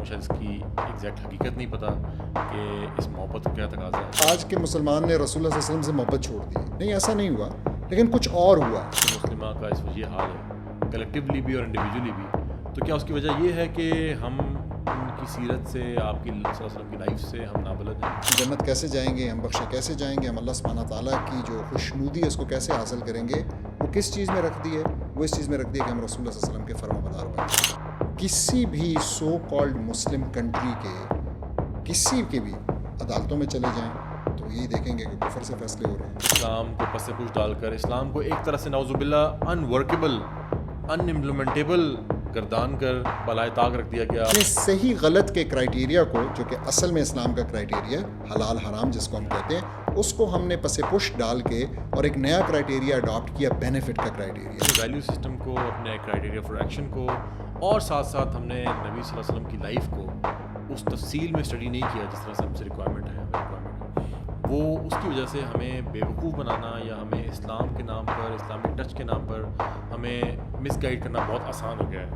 کو شاید اس کی ایگزیکٹ حقیقت نہیں پتہ کہ اس محبت کا کیا تقاضا ہے. آج کے مسلمان نے رسول اللہ صلی اللہ علیہ وسلم سے محبت چھوڑ دی. نہیں، ایسا نہیں ہوا، لیکن کچھ اور ہوا. مسلمہ کا اس وجہ یہ حال ہے کلیکٹیولی بھی اور انڈیویجولی بھی. تو کیا اس کی وجہ یہ ہے کہ ہم ان کی سیرت سے، آپ کی صلی اللہ علیہ وسلم کی لائف سے ہم نابلد ہیں؟ جنت کیسے جائیں گے، ہم بخشے کیسے جائیں گے، ہم اللہ سبحانہ تعالیٰ کی جو خوشنودی ہے اس کو کیسے حاصل کریں گے، وہ کس چیز میں رکھ دی ہے؟ وہ اس چیز میں رکھ دی ہے کہ ہم رسول اللہ صلی اللہ علیہ وسلم کے فرما بردار بنیں. کسی بھی سو کالڈ مسلم کنٹری کے کسی کے بھی عدالتوں میں چلے جائیں تو یہی دیکھیں گے کہ کفر سے فیصلے ہو رہے ہیں. اسلام کو پس پوچھ ڈال کر اسلام کو ایک طرح سے نعوذ باللہ ان ورکیبل، ان امپلیمنٹیبل گردان کر بالائے طاق رکھ دیا گیا. صحیح غلط کے کرائیٹیریا کو، جو کہ اصل میں اسلام کا کرائیٹیریا حلال حرام جس کو ہم کہتے ہیں، اس کو ہم نے پس پش ڈال کے اور ایک نیا کرائیٹیریا اڈاپٹ کیا، بینیفٹ کا کرائیٹیریا. ویلیو سسٹم کو، اپنے کرائیٹیریا فار ایکشن کو، اور ساتھ ساتھ ہم نے نبی صلی اللہ علیہ وسلم کی لائف کو اس تفصیل میں اسٹڈی نہیں کیا جس طرح سے ہم سے ریکوائرمنٹ ہے. وہ اس کی وجہ سے ہمیں بیوقوف بنانا یا ہمیں اسلام کے نام پر، اسلامک ٹچ کے نام پر ہمیں مس گائیڈ کرنا بہت آسان ہو گیا ہے.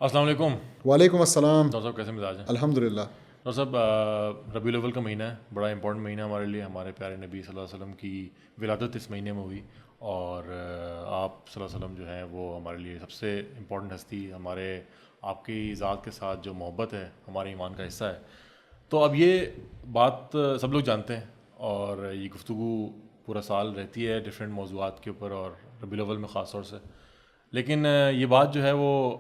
السلام علیکم. وعلیکم السلام. ڈاکٹر صاحب کیسے مزاج ہیں؟ الحمدللہ. ڈاکٹر صاحب، ربیع الاول کا مہینہ ہے، بڑا امپورٹنٹ مہینہ ہمارے لیے. ہمارے پیارے نبی صلی اللہ علیہ وسلم کی ولادت اس مہینے میں ہوئی، اور آپ صلی اللہ علیہ وسلم جو ہیں وہ ہمارے لیے سب سے امپورٹنٹ ہستی. ہمارے آپ کی ذات کے ساتھ جو محبت ہے ہمارے ایمان کا حصہ ہے. تو اب یہ بات سب لوگ جانتے ہیں، اور یہ گفتگو پورا سال رہتی ہے ڈفرینٹ موضوعات کے اوپر، اور ربیع الاول میں خاص طور سے. لیکن یہ بات جو ہے وہ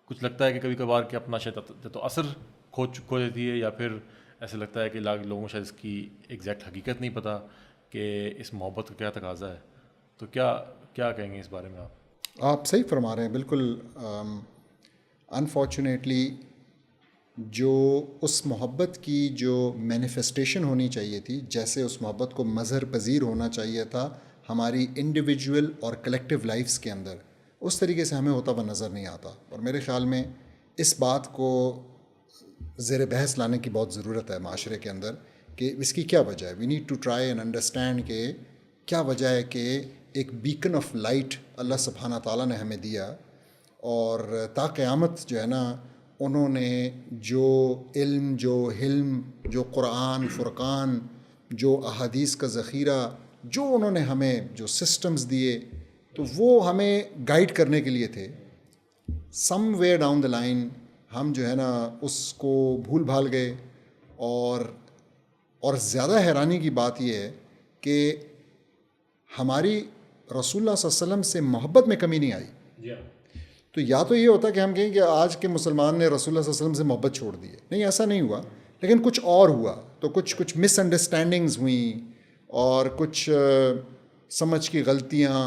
کچھ لگتا ہے کہ کبھی کبھار کہ اپنا شاید تو اثر کھو دیتی ہے، یا پھر ایسے لگتا ہے کہ لوگوں کو شاید اس کی ایگزیکٹ حقیقت نہیں پتہ کہ اس محبت کا کیا تقاضا ہے. تو کیا کہیں گے اس بارے میں آپ؟ آپ صحیح فرما رہے ہیں بالکل. انفارچونیٹلی جو اس محبت کی جو مینیفیسٹیشن ہونی چاہیے تھی، جیسے اس محبت کو مظہر پذیر ہونا چاہیے تھا ہماری انڈیویجول اور کلیکٹیو لائفز کے اندر، اس طریقے سے ہمیں ہوتا ہوا نظر نہیں آتا. اور میرے خیال میں اس بات کو زیر بحث لانے کی بہت ضرورت ہے معاشرے کے اندر کہ اس کی کیا وجہ ہے. We need to try and understand کہ کیا وجہ ہے کہ ایک بیکن آف لائٹ اللہ سبحانہ تعالیٰ نے ہمیں دیا، اور تا قیامت جو ہے نا انہوں نے جو علم، جو حلم، جو قرآن، فرقان، جو احادیث کا ذخیرہ، جو انہوں نے ہمیں جو سسٹمز دیے، تو وہ ہمیں گائیڈ کرنے کے لیے تھے. سم وے ڈاؤن دا لائن ہم جو ہے نا اس کو بھول بھال گئے. اور زیادہ حیرانی کی بات یہ ہے کہ ہماری رسول اللہ صلی اللہ علیہ وسلم سے محبت میں کمی نہیں آئی. تو یا تو یہ ہوتا کہ ہم کہیں کہ آج کے مسلمان نے رسول اللہ صلی اللہ علیہ وسلم سے محبت چھوڑ دی ہے. نہیں، ایسا نہیں ہوا، لیکن کچھ اور ہوا. تو کچھ مس انڈرسٹینڈنگز ہوئیں، اور کچھ سمجھ کی غلطیاں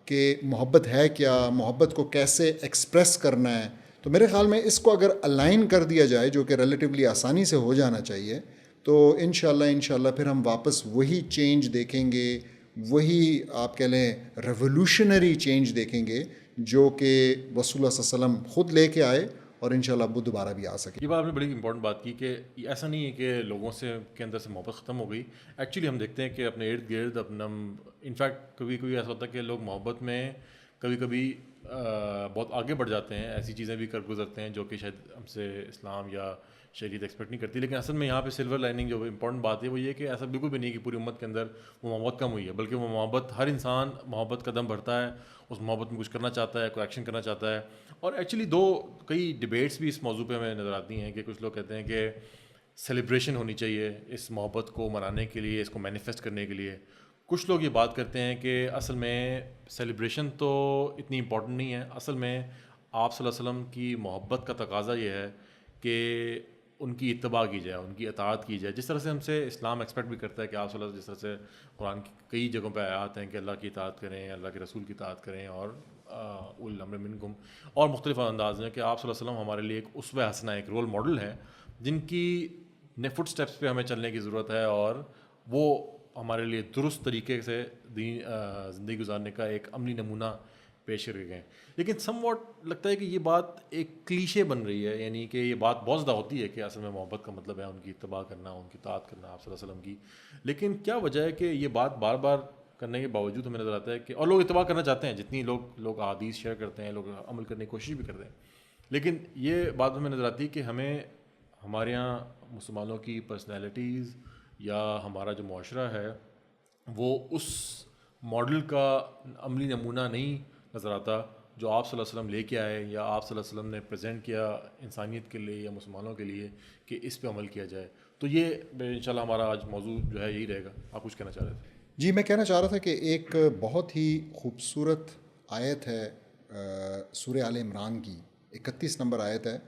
کہ محبت ہے کیا، محبت کو کیسے ایکسپریس کرنا ہے. تو میرے خیال میں اس کو اگر الائن کر دیا جائے، جو کہ ریلیٹیولی آسانی سے ہو جانا چاہیے، تو انشاءاللہ پھر ہم واپس وہی چینج دیکھیں گے، وہی آپ کہہ لیں ریولوشنری چینج دیکھیں گے جو کہ رسول اللہ صلی اللہ علیہ وسلم خود لے کے آئے، اور انشاءاللہ اب وہ دوبارہ بھی آ سکے. یہ بات آپ نے بڑی امپورٹنٹ بات کی کہ ایسا نہیں ہے کہ لوگوں کے اندر سے محبت ختم ہو گئی. ایکچولی ہم دیکھتے ہیں کہ اپنے ارد گرد اپنا، انفیکٹ کبھی ایسا ہوتا ہے کہ لوگ محبت میں کبھی بہت آگے بڑھ جاتے ہیں، ایسی چیزیں بھی کر گزرتے ہیں جو کہ شاید ہم سے اسلام یا شریعت ایکسپیکٹ نہیں کرتی. لیکن اصل میں یہاں پہ سلور لائننگ جو امپورٹنٹ بات ہے وہ یہ کہ ایسا بالکل بھی نہیں کہ پوری امت کے اندر وہ محبت کم ہوئی ہے، بلکہ وہ محبت، ہر انسان محبت کا دم بھرتا ہے، اس محبت میں کچھ کرنا چاہتا ہے، کوئی ایکشن کرنا چاہتا ہے. اور ایکچولی کئی ڈبیٹس بھی اس موضوع پہ ہمیں نظر آتی ہیں کہ کچھ لوگ کہتے ہیں کہ سیلیبریشن ہونی چاہیے اس محبت کو منانے کے لیے، اس کو مینیفیسٹ کرنے کے لیے. کچھ لوگ یہ بات کرتے ہیں کہ اصل میں سیلیبریشن تو اتنی امپورٹنٹ نہیں ہے، اصل میں آپ صلی اللہ علیہ وسلم کی محبت کا تقاضا یہ ہے کہ ان کی اتباع کی جائے، ان کی اطاعت کی جائے. جس طرح سے ہم سے اسلام ایکسپیکٹ بھی کرتا ہے کہ آپ صلی اللہ علیہ وسلم، جس طرح سے قرآن کی کئی جگہوں پہ آیات ہیں کہ اللہ کی اطاعت کریں، اللہ کے رسول کی اطاعت کریں، اور اولي الامر منکم، اور مختلف انداز میں کہ آپ صلی اللہ علیہ وسلم ہمارے لیے ایک اسوہ حسنہ، ایک رول ماڈل ہے جن کی فٹ سٹیپس پہ ہمیں چلنے کی ضرورت ہے، اور وہ ہمارے لیے درست طریقے سے زندگی گزارنے کا ایک عملی نمونہ پیش کر کے گئے. لیکن سم واٹ لگتا ہے کہ یہ بات ایک کلیشے بن رہی ہے، یعنی کہ یہ بات بہت زیادہ ہوتی ہے کہ اصل میں محبت کا مطلب ہے ان کی اتباع کرنا، ان کی اطاعت کرنا، آپ صلی اللہ علیہ وسلم کی. لیکن کیا وجہ ہے کہ یہ بات بار بار کرنے کے باوجود ہمیں نظر آتا ہے کہ اور لوگ اتباع کرنا چاہتے ہیں، جتنی لوگ احادیث شیئر کرتے ہیں، لوگ عمل کرنے کی کوشش بھی کرتے ہیں، لیکن یہ بات ہمیں نظر آتی ہے کہ ہمیں ہمارے یہاں مسلمانوں کی پرسنالٹیز یا ہمارا جو معاشرہ ہے وہ اس ماڈل کا عملی نمونہ نہیں نظر آتا جو آپ صلی اللہ علیہ وسلم لے کے آئے یا آپ صلی اللہ علیہ وسلم نے پریزنٹ کیا انسانیت کے لیے یا مسلمانوں کے لیے کہ اس پہ عمل کیا جائے. تو یہ انشاءاللہ ہمارا آج موضوع جو ہے یہی رہے گا. آپ کچھ کہنا چاہ رہے تھے؟ جی میں کہنا چاہ رہا تھا کہ ایک بہت ہی خوبصورت آیت ہے سورہ آل عمران کی 31 نمبر آیت ہے.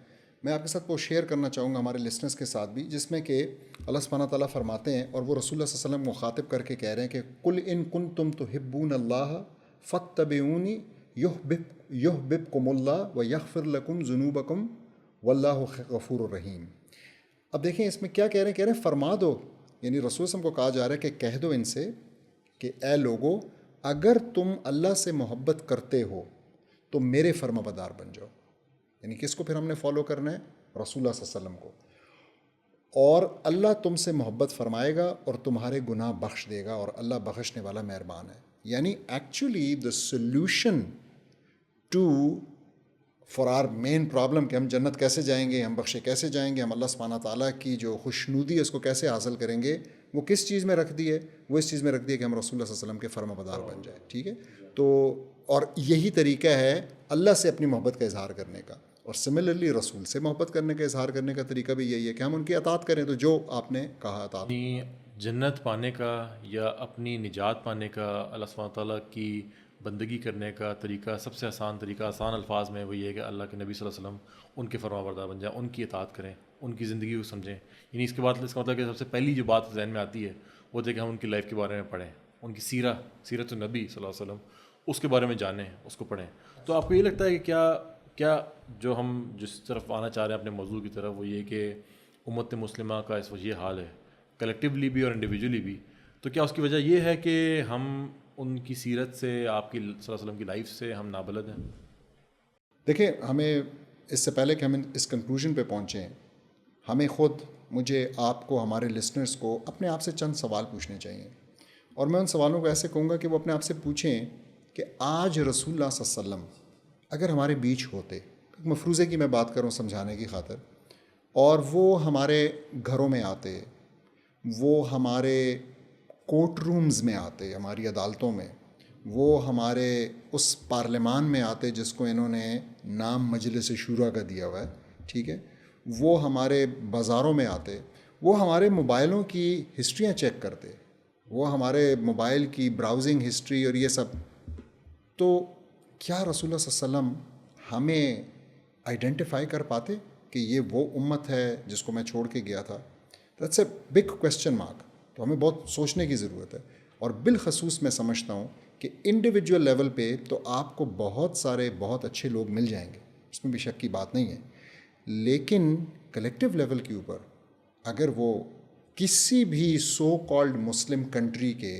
میں آپ کے ساتھ وہ شیئر کرنا چاہوں گا ہمارے لسنرس کے ساتھ بھی، جس میں کہ اللہ سبحانہ تعالیٰ فرماتے ہیں اور وہ رسول اللہ صلی اللہ علیہ وسلم مخاطب کر کے کہہ رہے ہیں کہ قل ان کنتم تحبون اللہ فاتبعونی یحببکم اللہ ویغفر لکم ذنوبکم واللہ غفور الرحیم. اب دیکھیں اس میں کیا کہہ رہے ہیں فرما دو، یعنی رسول صلی اللہ علیہ وسلم کو کہا جا رہا ہے کہ کہہ دو ان سے کہ اے لوگو اگر تم اللہ سے محبت کرتے ہو تو میرے فرما بردار بن جاؤ. یعنی کس کو پھر ہم نے فالو کرنا ہے؟ رسول اللہ صلی اللہ علیہ وسلم کو. اور اللہ تم سے محبت فرمائے گا اور تمہارے گناہ بخش دے گا، اور اللہ بخشنے والا مہربان ہے. یعنی actually the solution to for our main problem کہ ہم جنت کیسے جائیں گے، ہم بخشے کیسے جائیں گے، ہم اللہ سبحانہ تعالیٰ کی جو خوشنودی ہے اس کو کیسے حاصل کریں گے، وہ کس چیز میں رکھ دی ہے؟ وہ اس چیز میں رکھ دی ہے کہ ہم رسول اللہ صلی اللہ علیہ وسلم کے فرما بردار بن جائیں. ٹھیک ہے، تو اور یہی طریقہ ہے اللہ سے اپنی محبت کا اظہار کرنے کا، اور سملرلی رسول سے محبت کرنے کا اظہار کرنے کا طریقہ بھی یہی ہے کہ ہم ان کی اطاعت کریں. تو جو آپ نے کہا اطاعت، اپنی جنت پانے کا یا اپنی نجات پانے کا، اللہ سبحانہ تعالیٰ کی بندگی کرنے کا طریقہ، سب سے آسان طریقہ آسان الفاظ میں وہ یہ ہے کہ اللہ کے نبی صلی اللہ علیہ وسلم ان کے فرما بردار بن جائیں، ان کی اطاعت کریں، ان کی زندگی کو سمجھیں. یعنی اس کے بعد اس کا مطلب کہ سب سے پہلی جو بات ذہن میں آتی ہے وہ ہے کہ ہم ان کی لائف کے بارے میں پڑھیں، ان کی سیرت النبی صلی اللہ علیہ وسلم اس کے بارے میں جانیں، اس کو پڑھیں. تو آپ کو یہ لگتا ہے کہ کیا جو ہم جس طرف آنا چاہ رہے ہیں اپنے موضوع کی طرف، وہ یہ کہ امت مسلمہ کا اس وقت یہ حال ہے کلیکٹیولی بھی اور انڈیویجولی بھی، تو کیا اس کی وجہ یہ ہے کہ ہم ان کی سیرت سے، آپ کی صلی اللہ علیہ وسلم کی لائف سے ہم نابلد ہیں؟ دیکھیں ہمیں اس سے پہلے کہ ہم اس کنکلوژن پہ پہنچیں، ہمیں خود، مجھے، آپ کو، ہمارے لسنرز کو اپنے آپ سے چند سوال پوچھنے چاہیے. اور میں ان سوالوں کو ایسے کہوں گا کہ وہ اپنے آپ سے پوچھیں کہ آج رسول اللہ صلی اللہ علیہ وسلم اگر ہمارے بیچ ہوتے، مفروضے کی میں بات کروں سمجھانے کی خاطر، اور وہ ہمارے گھروں میں آتے، وہ ہمارے کورٹ رومز میں آتے، ہماری عدالتوں میں، وہ ہمارے اس پارلیمان میں آتے جس کو انہوں نے نام مجلس شورا کا دیا ہوا ہے، ٹھیک ہے، وہ ہمارے بازاروں میں آتے، وہ ہمارے موبائلوں کی ہسٹریاں چیک کرتے، وہ ہمارے موبائل کی براؤزنگ ہسٹری اور یہ سب، تو کیا رسول اللہ صلی اللہ علیہ وسلم ہمیں آئیڈینٹیفائی کر پاتے کہ یہ وہ امت ہے جس کو میں چھوڑ کے گیا تھا؟ That's a big question mark. تو ہمیں بہت سوچنے کی ضرورت ہے. اور بالخصوص میں سمجھتا ہوں کہ انڈیویجول لیول پہ تو آپ کو بہت سارے بہت اچھے لوگ مل جائیں گے، اس میں بھی شک کی بات نہیں ہے، لیکن کلیکٹیو لیول کے اوپر اگر وہ کسی بھی سو کالڈ مسلم کنٹری کے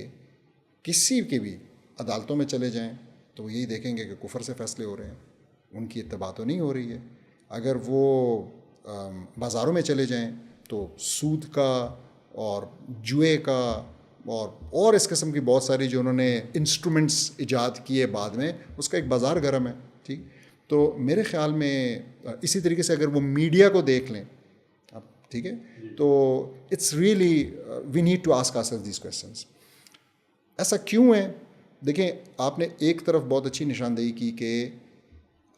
کسی کے بھی عدالتوں میں چلے جائیں تو وہ یہی دیکھیں گے کہ کفر سے فیصلے ہو رہے ہیں، ان کی اتباع تو نہیں ہو رہی ہے. اگر وہ بازاروں میں چلے جائیں تو سود کا اور جوئے کا اور اس قسم کی بہت ساری جو انہوں نے انسٹرومنٹس ایجاد کیے بعد میں، اس کا ایک بازار گرم ہے. ٹھیک، تو میرے خیال میں اسی طریقے سے اگر وہ میڈیا کو دیکھ لیں، ٹھیک ہے، تو it's really we need to ask ourself these questions. ایسا کیوں ہے؟ دیکھیں، آپ نے ایک طرف بہت اچھی نشاندہی کی کہ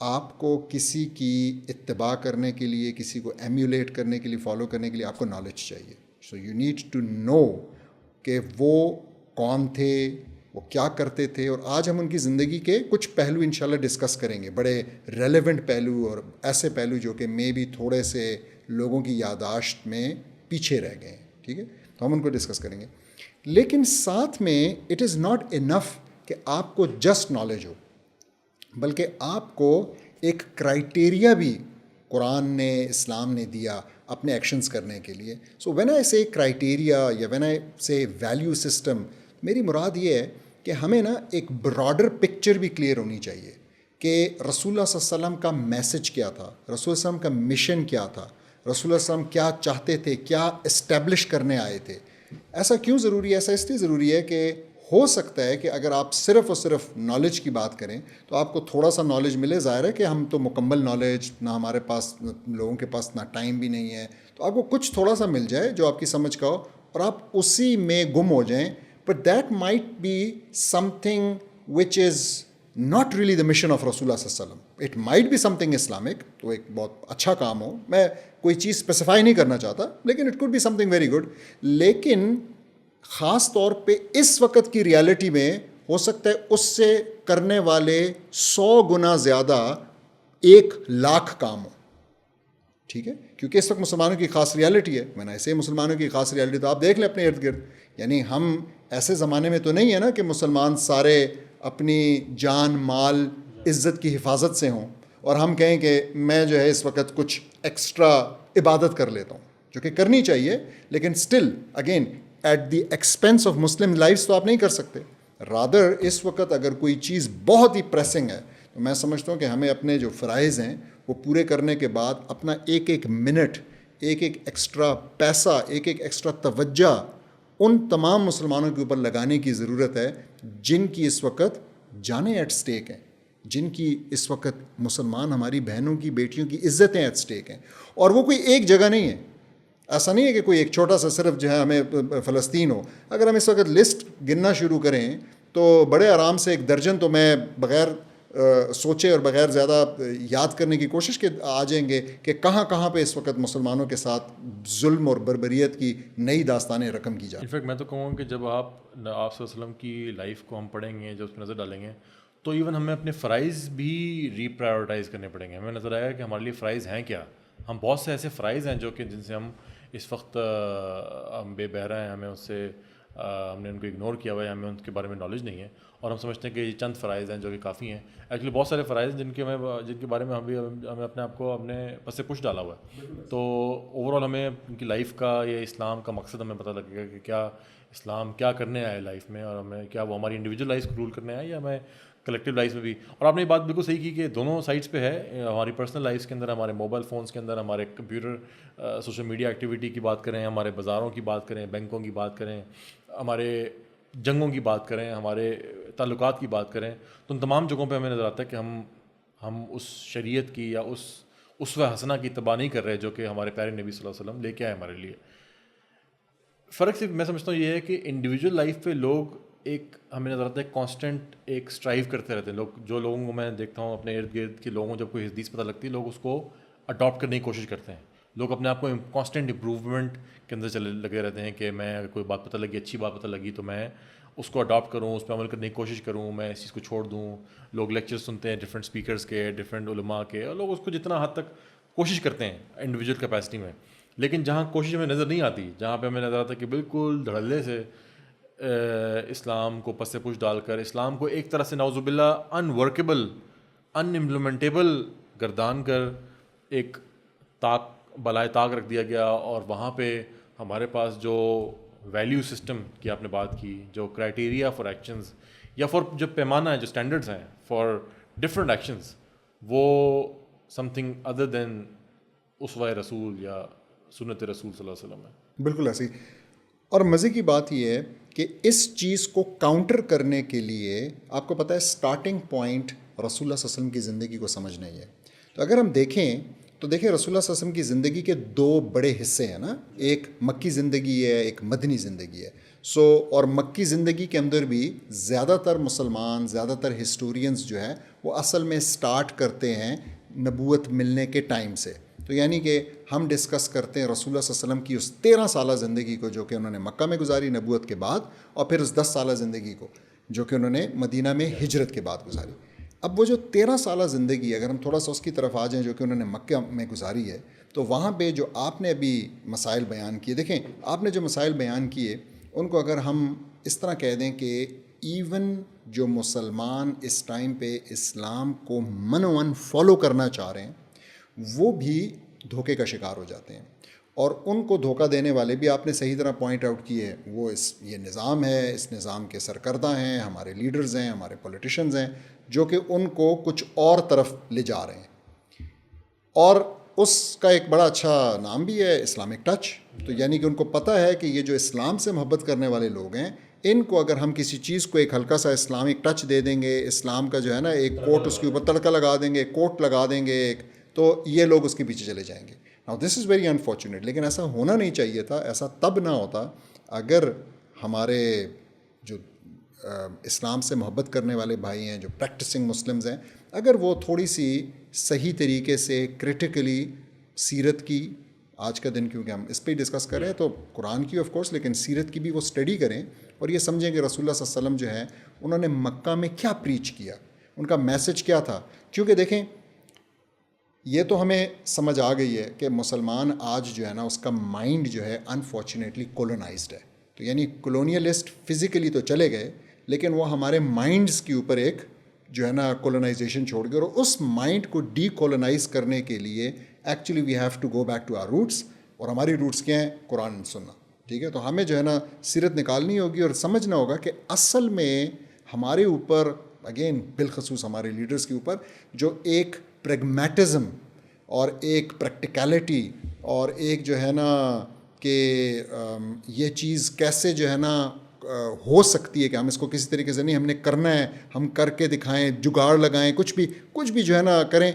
آپ کو کسی کی اتباع کرنے کے لیے، کسی کو ایمیولیٹ کرنے کے لیے، فالو کرنے کے لیے آپ کو نالج چاہیے. So you need to know کہ وہ کون تھے، وہ کیا کرتے تھے. اور آج ہم ان کی زندگی کے کچھ پہلو انشاءاللہ ڈسکس کریں گے، بڑے ریلیونٹ پہلو اور ایسے پہلو جو کہ مے بی تھوڑے سے لوگوں کی یادداشت میں پیچھے رہ گئے ہیں. ٹھیک ہے، تو ہم ان کو ڈسکس کریں گے. لیکن ساتھ میں اٹ از ناٹ انف کہ آپ کو جسٹ نالج ہو، بلکہ آپ کو ایک کرائٹیریا بھی قرآن نے، اسلام نے دیا اپنے ایکشنز کرنے کے لیے. سو وین آئی سے کرائٹیریا یا وین آئی سے ویلیو سسٹم، میری مراد یہ ہے کہ ہمیں نا ایک براڈر پکچر بھی کلیئر ہونی چاہیے کہ رسول اللہ صلی اللہ علیہ وسلم کا میسج کیا تھا، رسول اللہ صلی اللہ علیہ وسلم کا مشن کیا تھا، رسول اللہ صلی اللہ علیہ وسلم کیا چاہتے تھے، کیا اسٹیبلش کرنے آئے تھے. ایسا کیوں ضروری ہے؟ ایسا اس لیے ضروری ہے کہ ہو سکتا ہے کہ اگر آپ صرف اور صرف نالج کی بات کریں تو آپ کو تھوڑا سا نالج ملے. ظاہر ہے کہ ہم تو مکمل نالج نہ ہمارے پاس, لوگوں کے پاس نہ ٹائم بھی نہیں ہے, تو آپ کو کچھ تھوڑا سا مل جائے جو آپ کی سمجھ کا ہو اور آپ اسی میں گم ہو جائیں. But that might be something which is not really the mission of رسول اللہ صلی اللہ علیہ وسلم. It might be something Islamic, تو ایک بہت اچھا کام ہو, میں کوئی چیز اسپیسیفائی نہیں کرنا چاہتا, لیکن it could be something very good. لیکن خاص طور پہ اس وقت کی ریالٹی میں ہو سکتا ہے اس سے کرنے والے 100 گنا زیادہ 1,00,000 کام ہو. ٹھیک ہے, کیونکہ اس وقت مسلمانوں کی خاص ریالٹی ہے. میں نے ایسے مسلمانوں کی خاص ریالٹی تو آپ دیکھ لیں اپنے ارد گرد. یعنی ہم ایسے زمانے میں تو نہیں ہے نا کہ مسلمان سارے اپنی جان مال عزت کی حفاظت سے ہوں اور ہم کہیں کہ میں جو ہے اس وقت کچھ ایکسٹرا عبادت کر لیتا ہوں, جو کہ کرنی چاہیے, لیکن still again at the expense of Muslim lives تو آپ نہیں کر سکتے. رادر اس وقت اگر کوئی چیز بہت ہی پریسنگ ہے تو میں سمجھتا ہوں کہ ہمیں اپنے جو فرائض ہیں وہ پورے کرنے کے بعد اپنا ایک ایک منٹ, ایک ایک ایکسٹرا پیسہ, ایک ایک ایکسٹرا توجہ ان تمام مسلمانوں کے اوپر لگانے کی ضرورت ہے جن کی اس وقت جانیں ایٹ سٹیک ہیں, جن کی اس وقت مسلمان ہماری بہنوں کی بیٹیوں کی عزتیں ایٹ سٹیک ہیں. اور وہ کوئی ایک جگہ نہیں ہے, ایسا نہیں ہے کہ کوئی ایک چھوٹا سا صرف جو ہے ہمیں فلسطین ہو. اگر ہم اس وقت لسٹ گننا شروع کریں تو بڑے آرام سے 1 درجن تو میں بغیر سوچے اور بغیر زیادہ یاد کرنے کی کوشش کے آ جائیں گے کہ کہاں کہاں پہ اس وقت مسلمانوں کے ساتھ ظلم اور بربریت کی نئی داستانیں رقم کی جائیں. انفیکٹ میں تو کہوں کہ جب آپ صلی اللہ علیہ وسلم کی لائف کو ہم پڑھیں گے, جب اس پہ نظر ڈالیں گے, تو ایون ہمیں اپنے فرائض بھی ری پرائیورٹائز کرنے پڑیں گے. ہمیں نظر آیا کہ ہمارے لیے فرائض ہیں کیا. ہم بہت سے ایسے فرائض ہیں جو کہ جن سے ہم اس وقت ہم بے بہرا ہیں, ہمیں اس سے ہم نے ان کو اگنور کیا ہوا ہے, ہمیں ان کے بارے میں نالج نہیں ہے, اور ہم سمجھتے ہیں کہ یہ چند فرائض ہیں جو کہ کافی ہیں. ایکچولی بہت سارے فرائض جن کے بارے میں ہمیں اپنے آپ کو اپنے پس سے پش ڈالا ہوا ہے. تو اوور آل ہمیں ان کی لائف کا یا اسلام کا مقصد ہمیں پتہ لگے گا کہ کیا اسلام کیا کرنے آیا ہے لائف میں, اور ہمیں کیا وہ ہماری انڈیویجول لائف کو رول کرنے آیا یا ہمیں کلیکٹیو لائف میں بھی. اور آپ نے یہ بات بالکل صحیح کی کہ دونوں سائڈس پہ ہے. ہماری پرسنل لائفس کے اندر, ہمارے موبائل فونس کے اندر, ہمارے کمپیوٹر سوشل میڈیا ایکٹیویٹی کی بات کریں, ہمارے بازاروں کی بات کریں, بینکوں کی بات کریں, ہمارے جنگوں کی بات کریں, ہمارے تعلقات کی بات کریں, تو ان تمام جگہوں پہ ہمیں نظر آتا ہے کہ ہم اس شریعت کی یا اس اسوہ حسنہ کی اتباع نہیں کر رہے جو کہ ہمارے پیارے نبی صلی اللہ علیہ وسلم لے کے آئے ہمارے لیے. فرق صرف میں سمجھتا ہوں یہ ہے کہ انڈیویجول لائف پہ لوگ ایک ہمیں نظر آتا ہے کانسٹنٹ ایک اسٹرائیو کرتے رہتے ہیں. جو لوگوں کو میں دیکھتا ہوں اپنے ارد گرد کے لوگوں کو, جب کوئی حدیث پتہ لگتی ہے لوگ اس کو اڈاپٹ کرنے کی کوشش کرتے ہیں. لوگ اپنے آپ کو کانسٹنٹ امپروومنٹ کے اندر لگے رہتے ہیں کہ میں اگر کوئی بات پتہ لگی, اچھی بات پتہ لگی, تو میں اس کو اڈاپٹ کروں, اس پہ عمل کرنے کی کوشش کروں, میں اس چیز کو چھوڑ دوں. لوگ لیکچر سنتے ہیں ڈفرینٹ اسپیکرس کے, ڈفرینٹ علماء کے, اور لوگ اس کو جتنا حد تک کوشش کرتے ہیں انڈیویجول کیپیسٹی میں. لیکن جہاں کوشش ہمیں نظر نہیں آتی, جہاں پہ ہمیں نظر آتا ہے کہ بالکل دھڑلے سے اسلام کو پس پش ڈال کر اسلام کو ایک طرح سے نعوذ باللہ ان ورکیبل, ان امپلیمنٹیبل گردان کر ایک بالائے طاق رکھ دیا گیا. اور وہاں پہ ہمارے پاس جو ویلیو سسٹم کی آپ نے بات کی, جو کرائٹیریا فار ایکشنز یا فار جو پیمانہ ہے, جو اسٹینڈرڈز ہیں فار ڈفرینٹ ایکشنز, وہ سم تھنگ ادر دین اسوہ رسول یا سنت رسول صلی اللہ علیہ وسلم ہے. بالکل ایسی. اور مزے کی بات یہ ہے کہ اس چیز کو کاؤنٹر کرنے کے لیے آپ کو پتہ ہے اسٹارٹنگ پوائنٹ رسول اللہ صلی اللہ علیہ وسلم کی زندگی کو سمجھنا ہی ہے. تو اگر ہم دیکھیں تو دیکھیں رسول اللہ صلی اللہ علیہ وسلم کی زندگی کے 2 بڑے حصے ہیں نا, ایک مکی زندگی ہے, ایک مدنی زندگی ہے. اور مکی زندگی کے اندر بھی زیادہ تر مسلمان, زیادہ تر ہسٹورینز جو ہے وہ اصل میں سٹارٹ کرتے ہیں نبوت ملنے کے ٹائم سے. تو یعنی کہ ہم ڈسکس کرتے ہیں رسول اللہ صلی اللہ علیہ وسلم کی اس 13 سالہ زندگی کو جو کہ انہوں نے مکہ میں گزاری نبوت کے بعد, اور پھر اس 10 سالہ زندگی کو جو کہ انہوں نے مدینہ میں ہجرت کے بعد گزاری. اب وہ جو 13 سالہ زندگی, اگر ہم تھوڑا سا اس کی طرف آ جائیں جو کہ انہوں نے مکہ میں گزاری ہے, تو وہاں پہ جو آپ نے ابھی مسائل بیان کیے, دیکھیں آپ نے جو مسائل بیان کیے ان کو اگر ہم اس طرح کہہ دیں کہ ایون جو مسلمان اس ٹائم پہ اسلام کو من فالو کرنا چاہ رہے ہیں وہ بھی دھوکے کا شکار ہو جاتے ہیں. اور ان کو دھوکہ دینے والے بھی آپ نے صحیح طرح پوائنٹ آؤٹ کیے, وہ یہ نظام ہے, اس نظام کے سرکردہ ہیں, ہمارے لیڈرز ہیں, ہمارے پولیٹیشنز ہیں, جو کہ ان کو کچھ اور طرف لے جا رہے ہیں. اور اس کا ایک بڑا اچھا نام بھی ہے اسلامک ٹچ. تو یعنی کہ ان کو پتہ ہے کہ یہ جو اسلام سے محبت کرنے والے لوگ ہیں ان کو اگر ہم کسی چیز کو ایک ہلکا سا اسلامک ٹچ دے دیں گے, اسلام کا جو ہے نا ایک کوٹ اس کے اوپر تڑکا لگا دیں گے, کوٹ لگا دیں گے ایک, تو یہ لوگ اس کے پیچھے چلے جائیں گے. Now this is very unfortunate, لیکن ایسا ہونا نہیں چاہیے تھا. ایسا تب نہ ہوتا اگر ہمارے جو اسلام سے محبت کرنے والے بھائی ہیں, جو پریکٹسنگ مسلمز ہیں, اگر وہ تھوڑی سی صحیح طریقے سے کرٹیکلی سیرت کی, آج کا دن کیونکہ ہم اس پہ ہی ڈسکس کر رہے ہیں تو قرآن کی آف کورس, لیکن سیرت کی بھی وہ اسٹڈی کریں اور یہ سمجھیں کہ رسول اللہ صلی اللہ علیہ وسلم جو ہے انہوں نے مکہ میں کیا پریچ کیا, ان کا میسج کیا تھا. کیونکہ دیکھیں یہ تو ہمیں سمجھ آ گئی ہے کہ مسلمان آج جو ہے نا اس کا مائنڈ جو ہے انفارچونیٹلی کولونائزڈ ہے. تو یعنی کولونیلسٹ فزیکلی تو چلے گئے, لیکن وہ ہمارے مائنڈز کے اوپر ایک جو ہے نا کولونائزیشن چھوڑ گئے, اور اس مائنڈ کو ڈی کولونائز کرنے کے لیے actually we have to go back to our roots, اور ہماری روٹس کیا ہیں؟ قرآن و سننا. ٹھیک ہے, تو ہمیں جو ہے نا سیرت نکالنی ہوگی اور سمجھنا ہوگا کہ اصل میں ہمارے اوپر, اگین بالخصوص ہمارے لیڈرز کے اوپر, جو ایک پریگمیٹزم اور ایک پریکٹیکلٹی اور ایک جو ہے نا کہ یہ چیز کیسے جو ہے نا ہو سکتی ہے کہ ہم اس کو کسی طریقے سے نہیں, ہم نے کرنا ہے, ہم کر کے دکھائیں, جگاڑ لگائیں, کچھ بھی جو ہے نا کریں.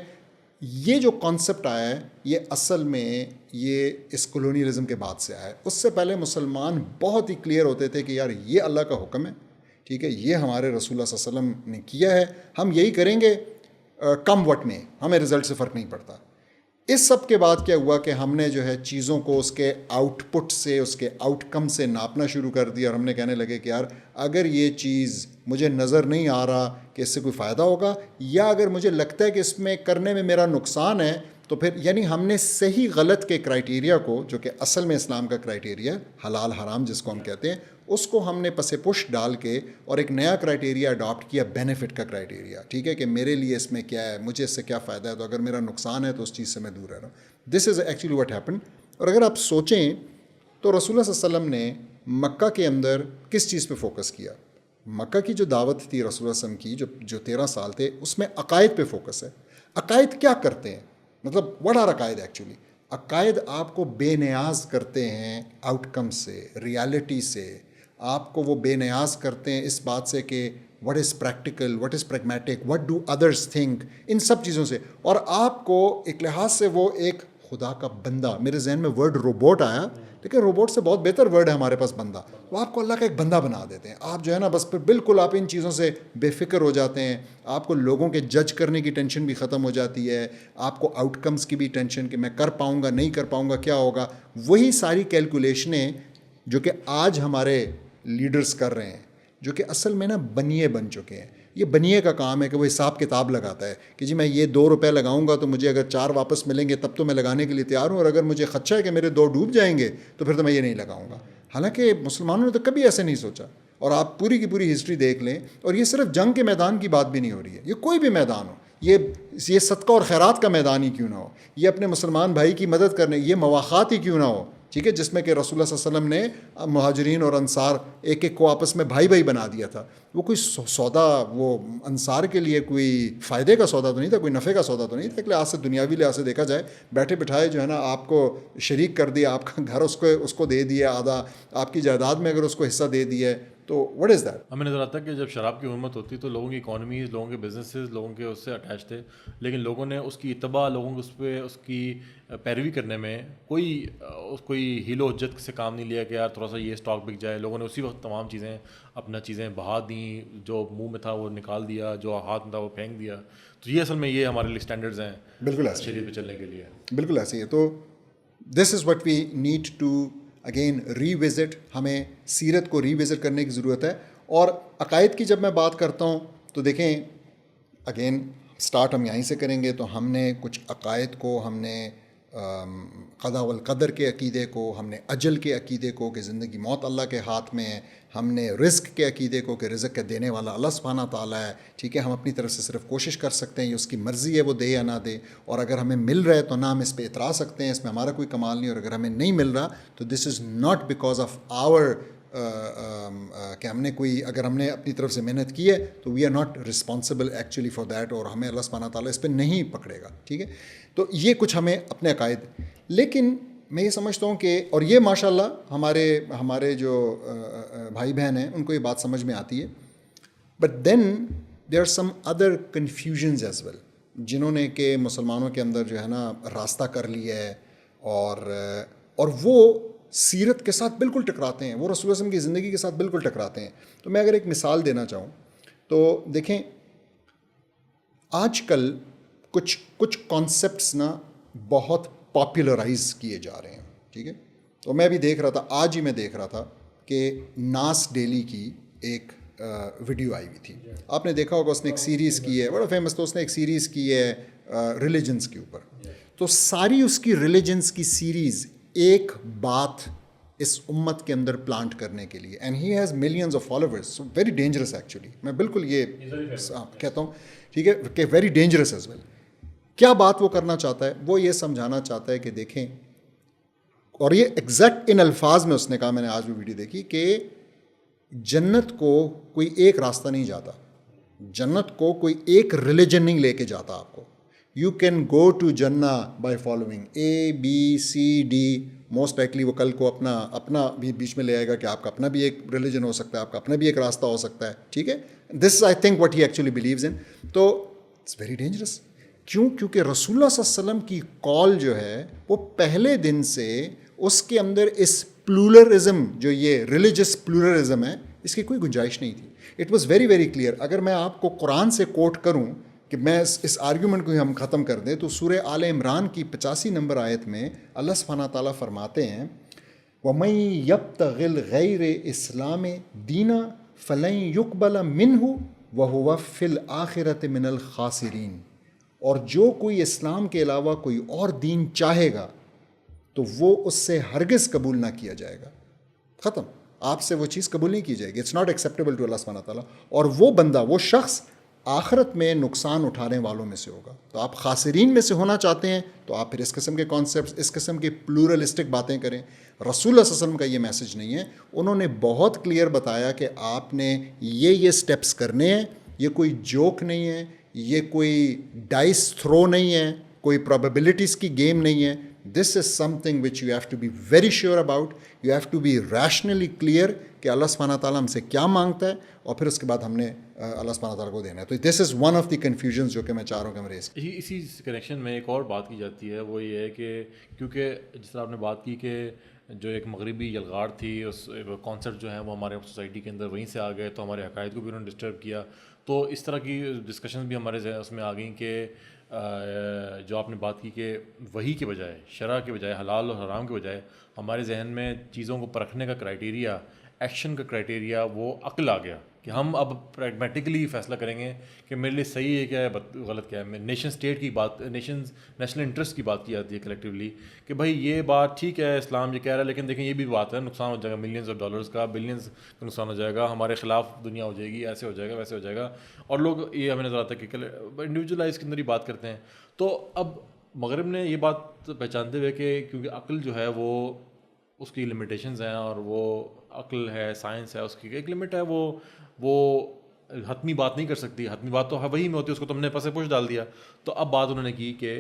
یہ جو کانسیپٹ آیا ہے یہ اصل میں یہ اس کولونیلزم کے بعد سے آیا ہے. اس سے پہلے مسلمان بہت ہی کلیئر ہوتے تھے کہ یار یہ اللہ کا حکم ہے, ٹھیک ہے, یہ ہمارے رسول اللہ صلی اللہ علیہ وسلم نے کیا ہے, ہم یہی کریں گے, کم وقت میں, ہمیں رزلٹ سے فرق نہیں پڑتا. اس سب کے بعد کیا ہوا کہ ہم نے جو ہے چیزوں کو اس کے آؤٹ پٹ سے, اس کے آؤٹ کم سے ناپنا شروع کر دیا, اور ہم نے کہنے لگے کہ یار اگر یہ چیز مجھے نظر نہیں آ رہا کہ اس سے کوئی فائدہ ہوگا, یا اگر مجھے لگتا ہے کہ اس میں کرنے میں میرا نقصان ہے, تو پھر یعنی ہم نے صحیح غلط کے کرائٹیریا کو, جو کہ اصل میں اسلام کا کرائٹیریا حلال حرام جس کو ہم کہتے ہیں, اس کو ہم نے پس پش ڈال کے اور ایک نیا کرائٹیریا اڈاپٹ کیا, بینیفٹ کا کرائٹیریا. ٹھیک ہے, کہ میرے لیے اس میں کیا ہے, مجھے اس سے کیا فائدہ ہے, تو اگر میرا نقصان ہے تو اس چیز سے میں دور رہ رہا ہوں. دس از ایکچولی واٹ ہیپن. اور اگر آپ سوچیں تو رسول اللہ صلی اللہ علیہ وسلم نے مکہ کے اندر کس چیز پہ فوکس کیا؟ مکہ کی جو دعوت تھی رسول اللہ صلی اللہ علیہ وسلم کی, جو 13 سال تھے, اس میں عقائد پہ فوکس ہے. عقائد کیا کرتے ہیں, مطلب واٹ آر عقائد ایکچولی؟ عقائد آپ کو بے نیاز کرتے ہیں آؤٹ کم سے, ریالٹی سے. آپ کو وہ بے نیاز کرتے ہیں اس بات سے کہ what is practical, what is pragmatic, what do others think, ان سب چیزوں سے. اور آپ کو ایک لحاظ سے وہ ایک خدا کا بندہ, میرے ذہن میں ورڈ روبوٹ آیا, لیکن روبوٹ سے بہت بہتر ورڈ ہے ہمارے پاس بندہ. وہ آپ کو اللہ کا ایک بندہ بنا دیتے ہیں. آپ جو ہے نا بس پھر بالکل آپ ان چیزوں سے بے فکر ہو جاتے ہیں. آپ کو لوگوں کے جج کرنے کی ٹینشن بھی ختم ہو جاتی ہے, آپ کو آؤٹ کمز کی بھی ٹینشن کہ میں کر پاؤں گا نہیں کر پاؤں گا, کیا ہوگا. وہی ساری کیلکولیشنیں جو کہ آج ہمارے لیڈرز کر رہے ہیں, جو کہ اصل میں نا بنیے بن چکے ہیں. یہ بنیے کا کام ہے کہ وہ حساب کتاب لگاتا ہے کہ جی میں یہ 2 روپے لگاؤں گا تو مجھے اگر 4 واپس ملیں گے تب تو میں لگانے کے لیے تیار ہوں, اور اگر مجھے خدشہ ہے کہ میرے 2 ڈوب جائیں گے تو پھر تو میں یہ نہیں لگاؤں گا. حالانکہ مسلمانوں نے تو کبھی ایسے نہیں سوچا. اور آپ پوری کی پوری ہسٹری دیکھ لیں, اور یہ صرف جنگ کے میدان کی بات بھی نہیں ہو رہی ہے, یہ کوئی بھی میدان ہو, یہ صدقہ اور خیرات کا میدان ہی کیوں نہ ہو, یہ اپنے مسلمان بھائی کی مدد کرنے, یہ مواخات ہی کیوں نہ ہو, ٹھیک ہے, جس میں کہ رسول اللہ صلی اللہ علیہ وسلم نے مہاجرین اور انصار ایک ایک کو آپس میں بھائی بھائی بنا دیا تھا. وہ کوئی سودا, وہ انصار کے لیے کوئی فائدے کا سودا تو نہیں تھا, کوئی نفع کا سودا تو نہیں تھا. ایک لحاظ سے دنیاوی لحاظ سے دیکھا جائے, بیٹھے بٹھائے جو ہے نا آپ کو شریک کر دیا, آپ کا گھر اس کو دے دیا, آدھا آپ کی جائیداد میں اگر اس کو حصہ دے دیا ہے, تو وٹ از دیٹ. ہمیں نظر آتا ہے کہ جب شراب کی حرمت ہوتی تو لوگوں کی اکانومیز, لوگوں کے بزنسز, لوگوں کے اس سے اٹیچ تھے, لیکن لوگوں نے اس کی اتباع, لوگوں کو اس پہ اس کی پیروی کرنے میں کوئی ہیل و حجت سے کام نہیں لیا کہ یار تھوڑا سا یہ اسٹاک بک جائے. لوگوں نے اسی وقت تمام چیزیں بہا دیں, جو منہ میں تھا وہ نکال دیا, جو ہاتھ میں تھا وہ پھینک دیا. تو یہ اصل میں یہ ہمارے لیے اسٹینڈرڈز ہیں بالکل ایسے شریعت پہ چلنے کے لیے. بالکل ایسے ہی ہے. تو this is what we need to again revisit. ہمیں سیرت کو ری وزٹ کرنے کی ضرورت ہے. اور عقائد کی جب میں بات کرتا ہوں تو دیکھیں اگین سٹارٹ ہم یہیں سے کریں گے. تو ہم نے کچھ عقائد کو, ہم نے قضاء والقدر کے عقیدے کو, ہم نے اجل کے عقیدے کو کہ زندگی موت اللہ کے ہاتھ میں ہے, ہم نے رزق کے عقیدے کو کہ رزق کے دینے والا اللہ سبحانہ تعالیٰ ہے, ٹھیک ہے, ہم اپنی طرف سے صرف کوشش کر سکتے ہیں, یہ اس کی مرضی ہے وہ دے یا نہ دے, اور اگر ہمیں مل رہا ہے تو نہ ہم اس پہ اترا سکتے ہیں, اس میں ہمارا کوئی کمال نہیں, اور اگر ہمیں نہیں مل رہا تو this is not because of our کہ ہم نے اگر ہم نے اپنی طرف سے محنت کی ہے تو we are not responsible actually for that, اور ہمیں اللہ سبحانہ تعالیٰ اس پہ نہیں پکڑے گا, ٹھیک ہے. تو یہ کچھ ہمیں اپنے عقائد. لیکن میں یہ سمجھتا ہوں کہ اور یہ ماشاءاللہ ہمارے جو بھائی بہن ہیں ان کو یہ بات سمجھ میں آتی ہے. But then there are some other confusions as well, جنہوں نے کہ مسلمانوں کے اندر جو ہے نا راستہ کر لیا ہے اور وہ سیرت کے ساتھ بالکل ٹکراتے ہیں, وہ رسول اللہ صلی اللہ علیہ وسلم کی زندگی کے ساتھ بالکل ٹکراتے ہیں. تو میں اگر ایک مثال دینا چاہوں تو دیکھیں, آج کل کچھ کانسیپٹس نا بہت پاپولرائز کیے جا رہے ہیں, ٹھیک ہے. تو میں بھی دیکھ رہا تھا, آج ہی میں دیکھ رہا تھا کہ ناس ڈیلی کی ایک ویڈیو آئی ہوئی تھی. آپ نے دیکھا ہوگا اس نے ایک سیریز کی ہے, بڑا فیمس, تو اس نے ایک سیریز کی ہے ریلیجنس کے اوپر. تو ساری اس کی ریلیجنس کی سیریز ایک بات اس امت کے اندر پلانٹ کرنے کے لیے, and he has millions of followers, so very dangerous actually. میں بالکل یہ کہتا ہوں, ٹھیک ہے, کہ ویری ڈینجرس ایز ویل. کیا بات وہ کرنا چاہتا ہے؟ وہ یہ سمجھانا چاہتا ہے کہ دیکھیں, اور یہ ایگزیکٹ ان الفاظ میں اس نے کہا, میں نے آج بھی ویڈیو دیکھی, کہ جنت کو کوئی ایک راستہ نہیں جاتا, جنت کو کوئی ایک ریلیجن نہیں لے کے جاتا آپ کو. یو کین گو ٹو جنہ by following ABCD. Most likely وہ کل کو اپنا بھی بیچ میں لے آئے گا کہ آپ کا اپنا بھی ایک ریلیجن ہو سکتا ہے, آپ کا اپنا بھی ایک راستہ ہو سکتا ہے, ٹھیک ہے. This is I think what he actually believes in. تو اٹس ویری ڈینجرس. کیوں؟ کیونکہ رسول اللہ صلی اللہ علیہ وسلم کی کال جو ہے وہ پہلے دن سے اس کے اندر اس پلورلزم, جو یہ ریلیجس پلورلزم ہے, اس کی کوئی گنجائش نہیں تھی. It was very very clear. اگر میں آپ کو قرآن سے کوٹ کروں کہ میں اس آرگیومنٹ کو ہم ختم کر دیں, تو سورہ آل عمران کی 85 نمبر آیت میں اللہ سبحانہ تعالیٰ فرماتے ہیں, وَمَن يَبْتَغِ غَيْرِ الْإِسْلَامِ دِينًا فَلَن يُقْبَلَ مِنْهُ وَهُوَ فِي الْآخِرَةِ مِنَ الْخَاسِرِينَ. اور جو کوئی اسلام کے علاوہ کوئی اور دین چاہے گا تو وہ اس سے ہرگز قبول نہ کیا جائے گا. ختم. آپ سے وہ چیز قبول نہیں کی جائے گی. اٹس ناٹ ایکسیپٹیبل ٹو اللہ سبحانہ تعالیٰ. اور وہ بندہ, وہ شخص آخرت میں نقصان اٹھانے والوں میں سے ہوگا. تو آپ خاسرین میں سے ہونا چاہتے ہیں تو آپ پھر اس قسم کے کانسیپٹس, اس قسم کی پلورلسٹک باتیں کریں. رسول اللہ صلی اللہ علیہ وسلم کا یہ میسج نہیں ہے. انہوں نے بہت کلیئر بتایا کہ آپ نے یہ سٹیپس کرنے ہیں. یہ کوئی جوک نہیں ہے, یہ کوئی ڈائس تھرو نہیں ہے, کوئی پرابیبلٹیز کی گیم نہیں ہے. This is something which you have to be very sure about. You have to be rationally clear کہ اللہ سبحانہ تعالیٰ ہم سے کیا مانگتا ہے, اور پھر اس کے بعد ہم نے اللہ سبحانہ تعالیٰ کو دینا ہے. تو this is one of the confusions جو کہ میں چاہ رہا ہوں کہ ہم ریز. اسی کنیکشن میں ایک اور بات کی جاتی ہے, وہ یہ ہے کہ کیونکہ جس طرح آپ نے بات کی کہ جو ایک مغربی یلغار تھی, اس کانسیپٹ جو ہیں وہ ہمارے سوسائٹی کے اندر وہیں سے آ گئے, تو ہمارے عقائد کو بھی انہوں نے ڈسٹرب کیا. تو اس طرح کی ڈسکشنز بھی ہمارے اس میں آ گئیں کہ جو آپ نے بات کی کہ وحی کے بجائے, شرع کے بجائے, حلال اور حرام کے بجائے ہمارے ذہن میں چیزوں کو پرکھنے کا کرائٹیریا, ایکشن کا کرائٹیریا وہ عقل آ گیا کہ ہم اب پریگمیٹکلی فیصلہ کریں گے کہ میرے لیے صحیح ہے کیا ہے, غلط کیا ہے. نیشن اسٹیٹ کی بات, نیشنل انٹرسٹ کی بات کی جاتی ہے کلیکٹیولی کہ بھائی یہ بات ٹھیک ہے, اسلام یہ کہہ رہا ہے, لیکن دیکھیں یہ بھی بات ہے, نقصان ہو جائے گا ملینز آف ڈالرز کا, بلینز کا نقصان ہو جائے گا, ہمارے خلاف دنیا ہو جائے گی, ایسے ہو جائے گا, ویسے ہو جائے گا. اور لوگ یہ ہمیں نظر آتا ہے کہ انڈیویجولائز کے اندر ہی بات کرتے ہیں. تو اب مغرب نے یہ بات پہچانتے ہوئے کہ کیونکہ عقل جو ہے وہ اس کی لمیٹیشنز ہیں, اور وہ عقل ہے, سائنس ہے, اس کی ایک لمٹ ہے, وہ حتمی بات نہیں کر سکتی. حتمی بات تو وہی میں ہوتی ہے, اس کو تم نے پس پوش ڈال دیا. تو اب بات انہوں نے کی کہ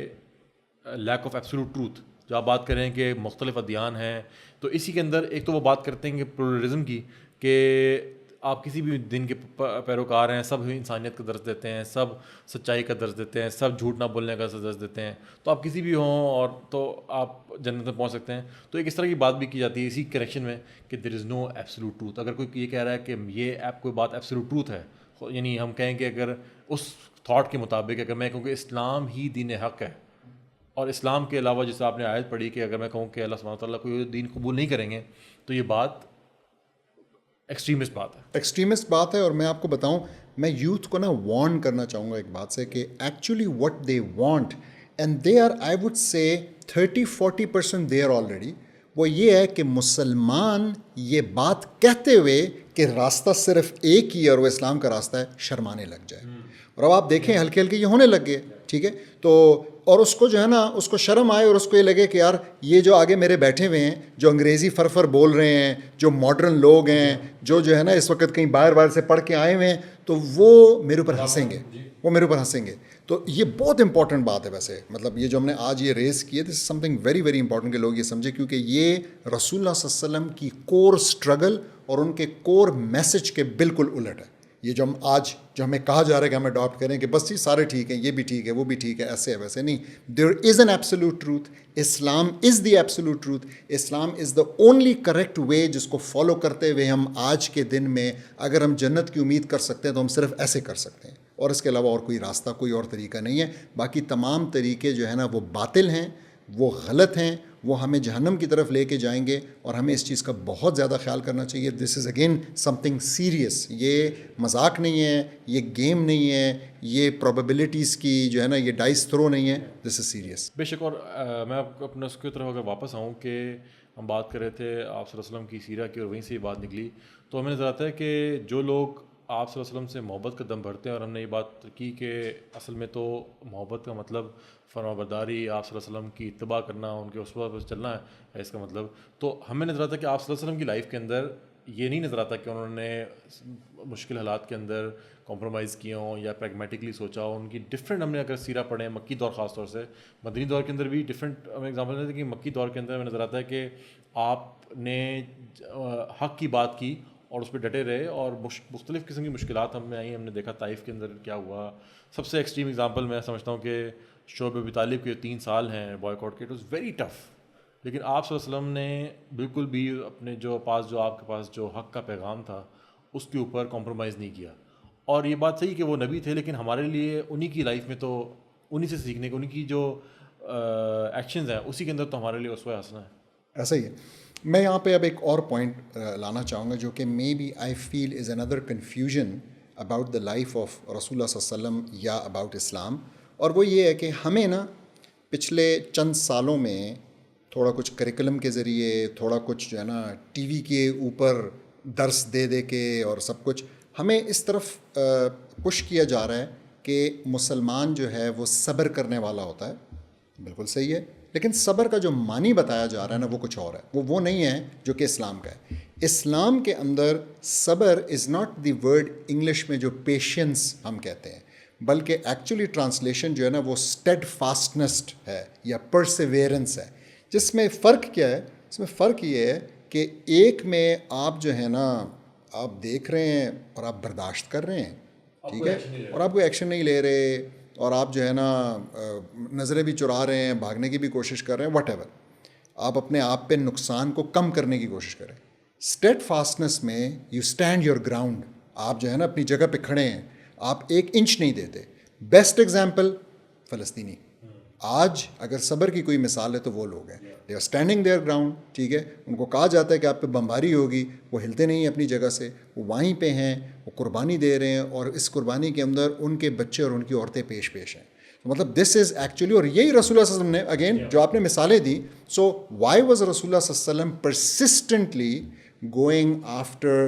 لیک آف ایبسولوٹ ٹروتھ, جو آپ بات کریں کہ مختلف ادیان ہیں, تو اسی کے اندر ایک تو وہ بات کرتے ہیں کہ پلورلزم کی, کہ آپ کسی بھی دین کے پیروکار ہیں, سب انسانیت کا درس دیتے ہیں, سب سچائی کا درس دیتے ہیں, سب جھوٹ نہ بولنے کا درس دیتے ہیں, تو آپ کسی بھی ہوں اور تو آپ جنت میں پہنچ سکتے ہیں. تو ایک اس طرح کی بات بھی کی جاتی ہے اسی کنیکشن میں کہ دیر از نو ایبسولوٹ ٹروتھ. اگر کوئی یہ کہہ رہا ہے کہ یہ ایپ کوئی بات ایبسولوٹ ٹروتھ ہے, یعنی ہم کہیں کہ اگر اس تھاٹ کے مطابق اگر میں کہوں کہ اسلام ہی دین حق ہے, اور اسلام کے علاوہ جیسے آپ نے آیت پڑھی کہ اگر میں کہوں کہ اللہ سبحانہ تعالیٰ کوئی دین قبول نہیں کریں گے, تو یہ بات ایکسٹریمسٹ بات ہے. ایکسٹریمسٹ بات ہے. اور میں آپ کو بتاؤں, میں یوتھ کو نا وارن کرنا چاہوں گا ایک بات سے کہ actually what they want, and they are I would say 30-40% they are already, وہ یہ ہے کہ مسلمان یہ بات کہتے ہوئے کہ راستہ صرف ایک ہی اور وہ اسلام کا راستہ ہے, شرمانے لگ جائے. اور اب آپ دیکھیں ہلکے ہلکے یہ ہونے لگ گئے. ٹھیک ہے. تو اور اس کو جو ہے نا اس کو شرم آئے اور اس کو یہ لگے کہ یار یہ جو آگے میرے بیٹھے ہوئے ہیں جو انگریزی فرفر بول رہے ہیں, جو ماڈرن لوگ ہیں, جو ہے نا اس وقت کہیں باہر سے پڑھ کے آئے ہوئے ہیں, تو وہ میرے اوپر ہنسیں گے, وہ میرے اوپر ہنسیں گے. تو یہ بہت امپورٹنٹ بات ہے ویسے, مطلب یہ جو ہم نے آج یہ ریز کی ہے, this is something very very important کہ لوگ یہ سمجھیں, کیونکہ یہ رسول اللہ صلی اللہ علیہ وسلم کی کور اسٹرگل اور ان کے کور میسج کے بالکل الٹ ہے. یہ جو ہم آج جو ہمیں کہا جا رہا ہے کہ ہم اڈاپٹ کریں کہ بس جی سارے ٹھیک ہیں, یہ بھی ٹھیک ہے, وہ بھی ٹھیک ہے, ایسے ہے ویسے نہیں. There is an absolute truth. Islam is the absolute truth. Islam is the only correct way جس کو فالو کرتے ہوئے ہم آج کے دن میں اگر ہم جنت کی امید کر سکتے ہیں تو ہم صرف ایسے کر سکتے ہیں, اور اس کے علاوہ اور کوئی راستہ, کوئی اور طریقہ نہیں ہے. باقی تمام طریقے جو ہے نا وہ باطل ہیں, وہ غلط ہیں, وہ ہمیں جہنم کی طرف لے کے جائیں گے, اور ہمیں اس چیز کا بہت زیادہ خیال کرنا چاہیے. This is again something serious. یہ مذاق نہیں ہے, یہ گیم نہیں ہے, یہ پروبیبلٹیز کی جو ہے نا یہ ڈائس تھرو نہیں ہے. This is serious. بے شک. اور میں اپنے اس کی طرف اگر واپس آؤں کہ ہم بات کر رہے تھے آپ صلی اللہ علیہ وسلم کی سیرت کی اور وہیں سے یہ بات نکلی, تو ہمیں نظر آتا ہے کہ جو لوگ آپ صلی اللہ علیہ وسلم سے محبت کا دم بھرتے ہیں, اور ہم نے یہ بات کی کہ اصل میں تو محبت کا مطلب فرما برداری, آپ صلی اللہ علیہ وسلم کی اتباع کرنا, ان کے اسوہ پر چلنا ہے اس کا مطلب. تو ہمیں نظر آتا ہے کہ آپ صلی اللہ علیہ وسلم کی لائف کے اندر یہ نہیں نظر آتا کہ انہوں نے مشکل حالات کے اندر کمپرومائز کیے ہوں یا پریگمیٹکلی سوچا ہو. ان کی ڈفرینٹ, ہم نے اگر سیرہ پڑھیں مکی دور خاص طور سے, مدنی دور کے اندر بھی ڈفرینٹ ہمیں ایگزامپل دیتے ہیں کہ مکی دور کے اندر ہمیں نظر آتا ہے کہ آپ نے حق کی بات کی اور اس پہ ڈٹے رہے, اور مختلف قسم کی مشکلات ہم میں آئیں. ہم نے دیکھا طائف کے اندر کیا ہوا. سب سے ایکسٹریم ایگزامپل میں سمجھتا ہوں کہ شعیب ابی طالب کے 3 سال ہیں بوائے کاٹ کے, اٹ واز ویری ٹف. لیکن آپ صلی اللہ علیہ وسلم نے بالکل بھی اپنے جو آپ کے پاس جو حق کا پیغام تھا اس کے اوپر کمپرومائز نہیں کیا. اور یہ بات صحیح کہ وہ نبی تھے, لیکن ہمارے لیے انہی کی لائف میں تو انہی سے سیکھنے کے, انہی کی جو ایکشنز ہیں اسی کے اندر تو ہمارے لیے اسوہ حسنہ ہے. ایسا ہی ہے. میں یہاں پہ اب ایک اور پوائنٹ لانا چاہوں گا جو کہ may be I feel is under confusion about the life of رسول اللہ صلی اللہ علیہ وسلم یا اباؤٹ اسلام. اور وہ یہ ہے کہ ہمیں نا پچھلے چند سالوں میں تھوڑا کچھ کریکلم کے ذریعے, تھوڑا کچھ جو ہے نا ٹی وی کے اوپر درس دے کے اور سب کچھ, ہمیں اس طرف پش کیا جا رہا ہے کہ مسلمان جو ہے وہ صبر کرنے والا ہوتا ہے. بالکل صحیح ہے, لیکن صبر کا جو معنی بتایا جا رہا ہے نا وہ کچھ اور ہے, وہ نہیں ہے جو کہ اسلام کا ہے. اسلام کے اندر صبر is not the word English میں جو پیشنس ہم کہتے ہیں, بلکہ ایکچولی ٹرانسلیشن جو ہے نا وہ اسٹیڈ فاسٹنسٹ ہے یا پرسیویرنس ہے. جس میں فرق کیا ہے؟ اس میں فرق یہ ہے کہ ایک میں آپ جو ہے نا آپ دیکھ رہے ہیں اور آپ برداشت کر رہے ہیں, ٹھیک ہے, اور آپ کوئی ایکشن نہیں لے رہے, اور آپ جو ہے نا نظریں بھی چرا رہے ہیں, بھاگنے کی بھی کوشش کر رہے ہیں, واٹ ایور, آپ اپنے آپ پہ نقصان کو کم کرنے کی کوشش کریں. اسٹیڈ فاسٹنس میں یو اسٹینڈ یور گراؤنڈ, آپ جو ہے نا اپنی جگہ پہ کھڑے ہیں, آپ 1 انچ نہیں دیتے. بیسٹ ایگزامپل فلسطینی. آج اگر صبر کی کوئی مثال ہے تو وہ لوگ ہیں, they are standing their ground, ٹھیک ہے. ان کو کہا جاتا ہے کہ آپ پہ بمباری ہوگی, وہ ہلتے نہیں ہیں اپنی جگہ سے, وہ وہیں پہ ہیں, وہ قربانی دے رہے ہیں, اور اس قربانی کے اندر ان کے بچے اور ان کی عورتیں پیش ہیں. مطلب دس از ایکچولی, اور یہی رسول اللہ صلی اللہ علیہ وسلم نے اگین جو آپ نے مثالیں دی. سو وائی واز رسول اللہ صلی اللہ علیہ وسلم persistently going after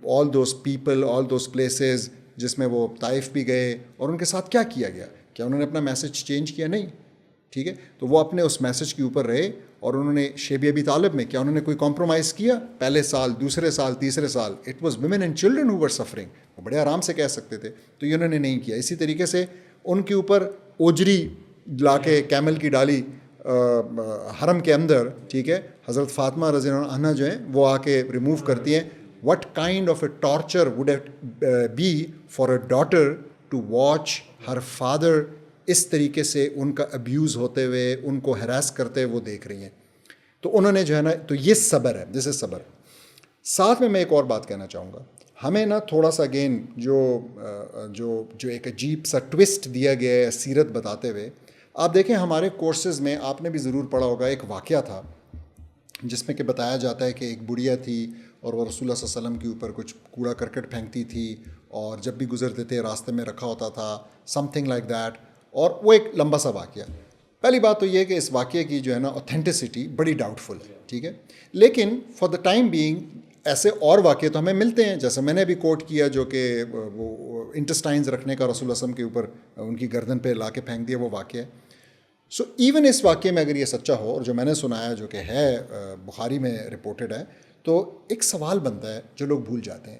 all those people, all those places, جس میں وہ طائف بھی گئے, اور ان کے ساتھ کیا کیا گیا؟ کیا انہوں نے اپنا میسج چینج کیا؟ نہیں, ٹھیک ہے. تو وہ اپنے اس میسج کے اوپر رہے, اور انہوں نے شیب ابی طالب میں کیا انہوں نے کوئی کمپرومائز کیا؟ پہلے سال, دوسرے سال, تیسرے سال it was women and children who were suffering. وہ بڑے آرام سے کہہ سکتے تھے, تو یہ انہوں نے نہیں کیا. اسی طریقے سے ان کے اوپر اوجری لا کے کیمل کی ڈالی حرم کے اندر, ٹھیک ہے, حضرت فاطمہ رضی اللہ عنہا جو ہیں وہ آ کے ریموو کرتی ہیں. what kind of a torture would it be for a daughter to watch her father اس طریقے سے ان کا ابیوز ہوتے ہوئے, ان کو ہراس کرتے ہوئے وہ دیکھ رہی ہیں. تو انہوں نے جو ہے نا, تو یہ صبر ہے, دس از صبر. ساتھ میں ایک اور بات کہنا چاہوں گا, ہمیں نا تھوڑا سا اگین جو ایک عجیب سا ٹوسٹ دیا گیا ہے سیرت بتاتے ہوئے. آپ دیکھیں ہمارے کورسز میں آپ نے بھی ضرور پڑھا ہوگا, ایک واقعہ تھا جس میں کہ بتایا جاتا ہے کہ ایک بڑھیا تھی اور وہ رسول اللہ صلی اللہ علیہ وسلم کے اوپر کچھ کوڑا کرکٹ پھینکتی تھی, اور جب بھی گزرتے تھے راستے میں رکھا ہوتا تھا, سم تھنگ لائک دیٹ. اور وہ ایک لمبا سا واقعہ. پہلی بات تو یہ ہے کہ اس واقعے کی جو ہے نا اوتھینٹسٹی بڑی ڈاؤٹ فل ہے, ٹھیک ہے. لیکن فار دا ٹائم بینگ ایسے اور واقعے تو ہمیں ملتے ہیں, جیسے میں نے ابھی کوٹ کیا جو کہ وہ انٹسٹائنز رکھنے کا رسول اللہ صلی اللہ علیہ وسلم کے اوپر ان کی گردن پہ لا کے پھینک دیا وہ واقعہ ہے. سو ایون اس واقعے میں اگر یہ سچا ہو, اور جو میں نے سنایا جو کہ ہے بخاری میں رپورٹڈ ہے, تو ایک سوال بنتا ہے جو لوگ بھول جاتے ہیں.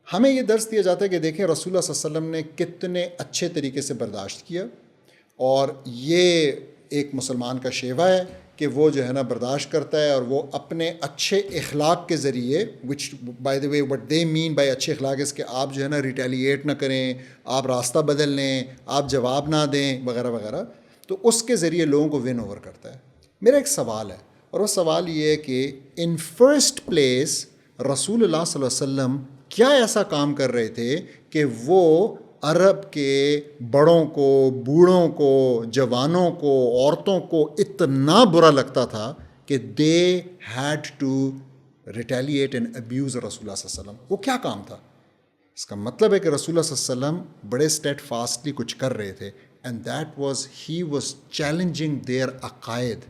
ہمیں یہ درس دیا جاتا ہے کہ دیکھیں رسول اللہ صلی اللہ علیہ وسلم نے کتنے اچھے طریقے سے برداشت کیا, اور یہ ایک مسلمان کا شیوا ہے کہ وہ جو ہے نا برداشت کرتا ہے, اور وہ اپنے اچھے اخلاق کے ذریعے, which by the way what they mean by اچھے اخلاق اس کہ آپ جو ہے نا ریٹیلیٹ نہ کریں, آپ راستہ بدل لیں, آپ جواب نہ دیں وغیرہ وغیرہ, تو اس کے ذریعے لوگوں کو ون اوور کرتا ہے. میرا ایک سوال ہے, اور وہ سوال یہ ہے کہ ان فرسٹ پلیس رسول اللہ صلی اللہ علیہ وسلم کیا ایسا کام کر رہے تھے کہ وہ عرب کے بڑوں کو, بوڑھوں کو, جوانوں کو, عورتوں کو اتنا برا لگتا تھا کہ they had to retaliate and abuse رسول اللہ صلی اللہ علیہ وسلم؟ وہ کیا کام تھا؟ اس کا مطلب ہے کہ رسول اللہ صلی اللہ علیہ وسلم بڑے اسٹیٹ فاسٹلی کچھ کر رہے تھے, and that was he was challenging their عقائد,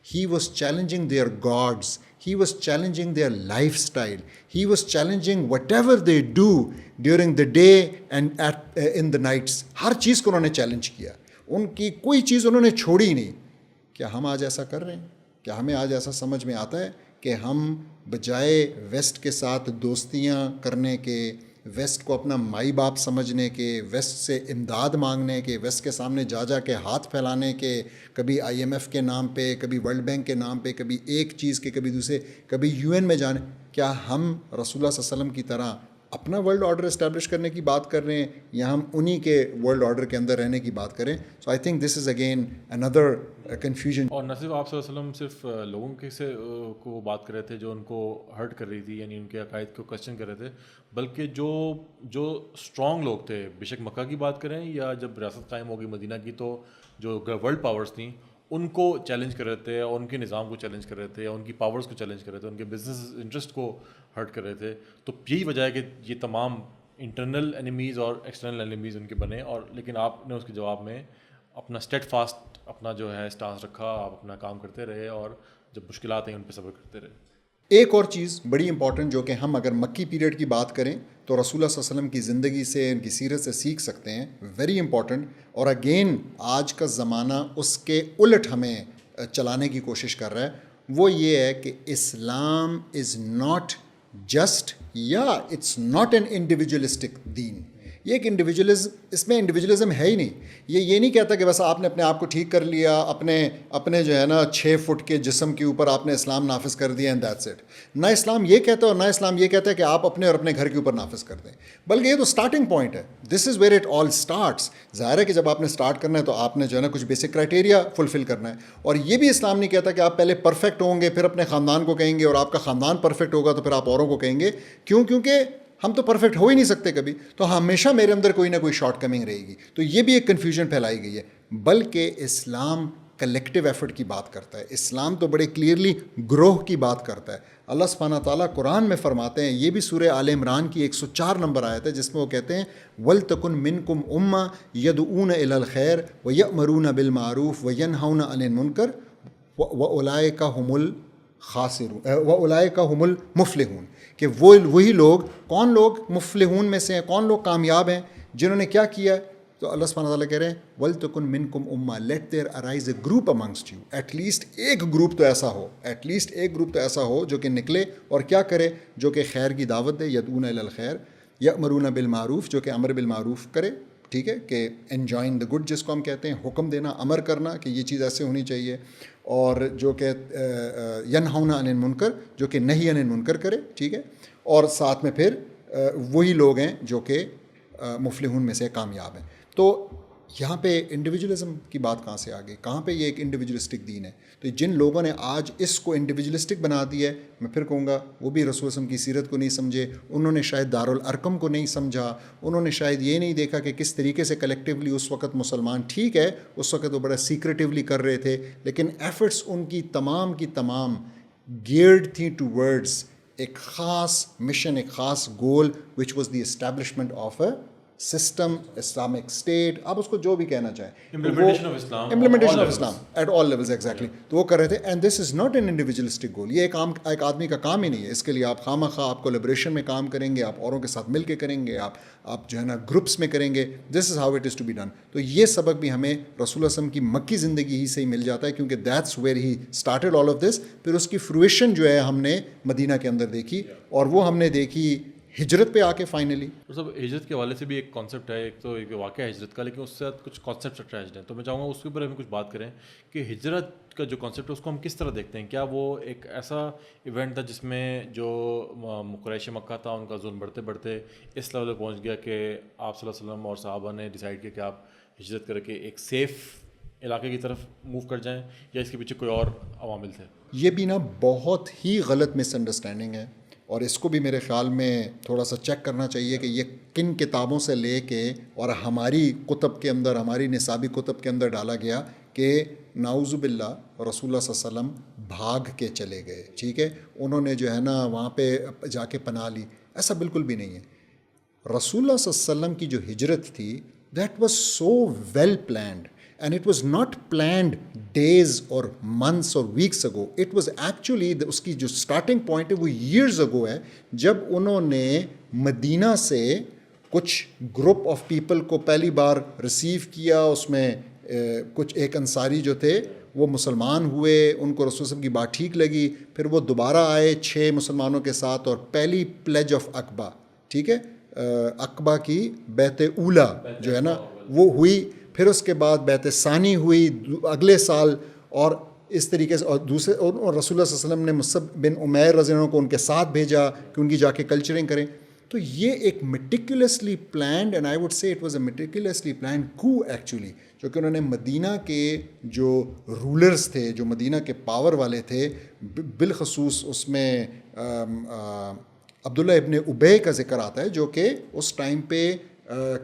he was challenging their gods, he was challenging their lifestyle, he was challenging whatever they do during the day and in the nights. ہر چیز کو انہوں نے challenge کیا, ان کی کوئی چیز انہوں نے چھوڑی نہیں. کیا ہم آج ایسا کر رہے ہیں؟ کیا ہمیں آج ایسا سمجھ میں آتا ہے کہ ہم بجائے ویسٹ کے ساتھ دوستیاں کرنے کے, ویسٹ کو اپنا مائی باپ سمجھنے کے, ویسٹ سے امداد مانگنے کے, ویسٹ کے سامنے جا جا کے ہاتھ پھیلانے کے, کبھی آئی ایم ایف کے نام پہ, کبھی ورلڈ بینک کے نام پہ, کبھی ایک چیز کے, کبھی دوسرے, کبھی یو این میں جانے, کیا ہم رسول اللہ صلی اللہ علیہ وسلم کی طرح اپنا ورلڈ آرڈر اسٹیبلش کرنے کی بات کر رہے ہیں, یا ہم انہی کے ورلڈ آرڈر کے اندر رہنے کی بات کریں؟ So I think this is again under confusion. اور نہ صرف آپ صلی اللہ علیہ وسلم صرف لوگوں کے سے کو بات کر رہے تھے جو ان کو ہرٹ کر رہی تھی, یعنی ان کے عقائد کو کوشچن کر رہے تھے, بلکہ جو اسٹرانگ لوگ تھے, بے شک مکہ کی بات کریں یا جب ریاست قائم ہو گئی مدینہ کی, تو جو ورلڈ پاورز تھیں ان کو چیلنج کر رہے تھے, اور ان کے نظام کو چیلنج کر رہے تھے, ان کی پاورز کو چیلنج کر رہے تھے, ان کے بزنس انٹرسٹ کو ہرٹ کر رہے تھے. تو یہی وجہ ہے کہ یہ تمام انٹرنل انیمیز اور ایکسٹرنل انیمیز ان کے بنے, اور لیکن آپ نے اس کے جواب میں اپنا اسٹیٹ فاسٹ اپنا جو ہے اسٹانس رکھا, آپ اپنا کام کرتے رہے, اور جب مشکلات ہیں ان پہ صبر کرتے رہے. ایک اور چیز بڑی امپورٹنٹ جو کہ ہم اگر مکی پیریڈ کی بات کریں تو رسول اللہ صلی اللہ علیہ وسلم کی زندگی سے, ان کی سیرت سے سیکھ سکتے ہیں, ویری امپورٹنٹ. اور اگین آج کا زمانہ اس کے الٹ ہمیں چلانے کی کوشش کر رہا ہے, وہ یہ ہے کہ اسلام از ناٹ جسٹ, یا اٹس ناٹ این انڈیویجولسٹک دین. یہ ایک انڈیویجولزم, اس میں انڈیویجولزم ہے ہی نہیں. یہ نہیں کہتا کہ بس آپ نے اپنے آپ کو ٹھیک کر لیا, اپنے جو ہے نا 6 فٹ کے جسم کے اوپر آپ نے اسلام نافذ کر دیا اینڈ دیٹس اٹ. نہ اسلام یہ کہتا ہے, اور نہ اسلام یہ کہتا ہے کہ آپ اپنے اور اپنے گھر کے اوپر نافذ کر دیں, بلکہ یہ تو اسٹارٹنگ پوائنٹ ہے. This is where it all starts. ظاہر ہے کہ جب آپ نے اسٹارٹ کرنا ہے تو آپ نے جو ہے نا کچھ بیسک کرائٹیریا فلفل کرنا ہے. اور یہ بھی اسلام نہیں کہتا کہ آپ پہلے پرفیکٹ ہوں گے پھر اپنے خاندان کو کہیں گے, اور آپ کا خاندان پرفیکٹ ہوگا تو پھر آپ اوروں کو کہیں گے. کیونکہ ہم تو پرفیکٹ ہو ہی نہیں سکتے کبھی, تو ہمیشہ میرے اندر کوئی نہ کوئی شارٹ کمنگ رہے گی. تو یہ بھی ایک کنفیوژن پھیلائی گئی ہے. بلکہ اسلام کلیکٹیو ایفرٹ کی بات کرتا ہے. اسلام تو بڑے کلیئرلی گروہ کی بات کرتا ہے. اللہ سبحانہ تعالیٰ قرآن میں فرماتے ہیں, یہ بھی سورہ آل عمران کی 104 نمبر آیت ہے, جس میں وہ کہتے ہیں وَلْتَكُن مِّنكُمْ أُمَّةٌ يَدْعُونَ إِلَى الْخَيْرِ وَيَأْمُرُونَ بِالْمَعْرُوفِ وَيَنْهَوْنَ عَنِ الْمُنكَرِ وَأُولَٰئِكَ هُمُ الْخَاسِرُونَ وَأُولَٰئِكَ هُمُ الْمُفْلِحُونَ. کہ وہی لوگ, کون لوگ مفلحون میں سے ہیں, کون لوگ کامیاب ہیں, جنہوں نے کیا کیا ہے. تو اللہ سبحانہ تعالیٰ کہہ رہے ہیں وَلْتَكُن مِّنكُمْ أُمَّةٌ, let there arise a group amongst you. At least ایک گروپ تو ایسا ہو, ایٹ لیسٹ ایک گروپ تو ایسا ہو جو کہ نکلے اور کیا کرے, جو کہ خیر کی دعوت دے. يَدْعُونَ إِلَى الْخَيْرِ يَأْمُرُونَ بِالْمَعْرُوفِ, جو کہ امر بالمعروف کرے, ٹھیک ہے, کہ enjoying the good جس کو ہم کہتے ہیں, حکم دینا, امر کرنا کہ یہ چیز ایسے ہونی چاہیے, اور جو کہ يَنْهَوْنَ عَنِ الْمُنكَرِ, جو کہ نہی عن المنکر کرے, ٹھیک ہے. اور ساتھ میں پھر وہی لوگ ہیں جو کہ مفلحون میں سے کامیاب ہیں. تو یہاں پہ انڈیویجولزم کی بات کہاں سے آ گئی, کہاں پہ یہ ایک انڈیویجولسٹک دین ہے. تو جن لوگوں نے آج اس کو انڈیویجولسٹک بنا دیا ہے, میں پھر کہوں گا وہ بھی رسول وسلم کی سیرت کو نہیں سمجھے. انہوں نے شاید دارالارقم کو نہیں سمجھا, انہوں نے شاید یہ نہیں دیکھا کہ کس طریقے سے کلیکٹیولی اس وقت مسلمان, ٹھیک ہے اس وقت وہ بڑا سیکریٹیولی کر رہے تھے, لیکن ایفرٹس ان کی تمام گیئرڈ تھیں ٹو ورڈز ایک خاص مشن, ایک خاص goal, which was the establishment of a system, Islamic state, آپ اس کو جو بھی کہنا چاہیں, Implementation of Islam on implementation all of levels. Islam at all levels, exactly. تو وہ کر رہے تھے. And this is not an individualistic goal. یہ ایک آدمی کا کام ہی نہیں ہے. اس کے لیے آپ خواہ مخواہ آپ کولیبریشن میں کام کریں گے, آپ اوروں کے ساتھ مل کے کریں گے, آپ جو ہے نا گروپس میں کریں گے. This is how it is to be done. تو یہ سبق بھی ہمیں رسول اللہ صلی اللہ علیہ وسلم کی مکی زندگی ہی سے ہی مل جاتا ہے, کیونکہ that's where he started all of this. پھر اس کی فرویشن جو ہے ہم نے مدینہ کے اندر دیکھی, اور وہ ہم نے دیکھی ہجرت پہ آ کے فائنلی. تو سب ہجرت کے حوالے سے بھی ایک کانسیپٹ ہے, ایک تو ایک واقعہ ہجرت کا, لیکن اس سے کچھ کانسیپٹس اٹیچڈ ہیں. تو میں چاہوں گا اس کے اوپر ہم کچھ بات کریں کہ ہجرت کا جو کانسیپٹ ہے اس کو ہم کس طرح دیکھتے ہیں. کیا وہ ایک ایسا ایونٹ تھا جس میں جو قریش مکہ تھا ان کا ظلم بڑھتے بڑھتے اس لیول پہ پہنچ گیا کہ آپ صلی اللہ علیہ وسلم اور صحابہ نے ڈیسائیڈ کیا کہ آپ ہجرت کر کے ایک سیف علاقے کی طرف موو کر جائیں, یا اس کے پیچھے کوئی اور عوامل تھے؟ یہ بھی نا بہت ہی غلط مس انڈرسٹینڈنگ ہے, اور اس کو بھی میرے خیال میں تھوڑا سا چیک کرنا چاہیے کہ یہ کن کتابوں سے لے کے اور ہماری کتب کے اندر, ہماری نصابی کتب کے اندر ڈالا گیا کہ نعوذ باللہ رسول اللہ صلی اللہ علیہ وسلم بھاگ کے چلے گئے. ٹھیک ہے, انہوں نے جو ہے نا وہاں پہ جا کے پناہ لی. ایسا بالکل بھی نہیں ہے. رسول اللہ صلی اللہ علیہ وسلم کی جو ہجرت تھی, that was so well planned, and it was not planned days or months or weeks ago. It was actually اس کی جو starting point ہے وہ years ago ہے, جب انہوں نے مدینہ سے کچھ گروپ آف پیپل کو پہلی بار ریسیو کیا. اس میں کچھ ایک انصاری جو تھے وہ مسلمان ہوئے, ان کو رسول وسلم کی بات ٹھیک لگی, پھر وہ دوبارہ آئے 6 مسلمانوں کے ساتھ, اور پہلی پلیج آف عقبہ, ٹھیک ہے, عقبہ کی بیعت اولیٰ جو ہے نا وہ ہوئی. پھر اس کے بعد بیعت ثانی ہوئی اگلے سال, اور اس طریقے سے, اور دوسرے اور رسول اللہ صلی اللہ علیہ وسلم نے مصعب بن عمیر رضی اللہ عنہ کو ان کے ساتھ بھیجا کہ ان کی جا کے کلچرنگ کریں. تو یہ ایک meticulously planned, and I would say it was a meticulously planned کو ایکچولی, جو کہ انہوں نے مدینہ کے جو رولرز تھے, جو مدینہ کے پاور والے تھے, بالخصوص اس میں عبداللہ ابن ابی کا ذکر آتا ہے, جو کہ اس ٹائم پہ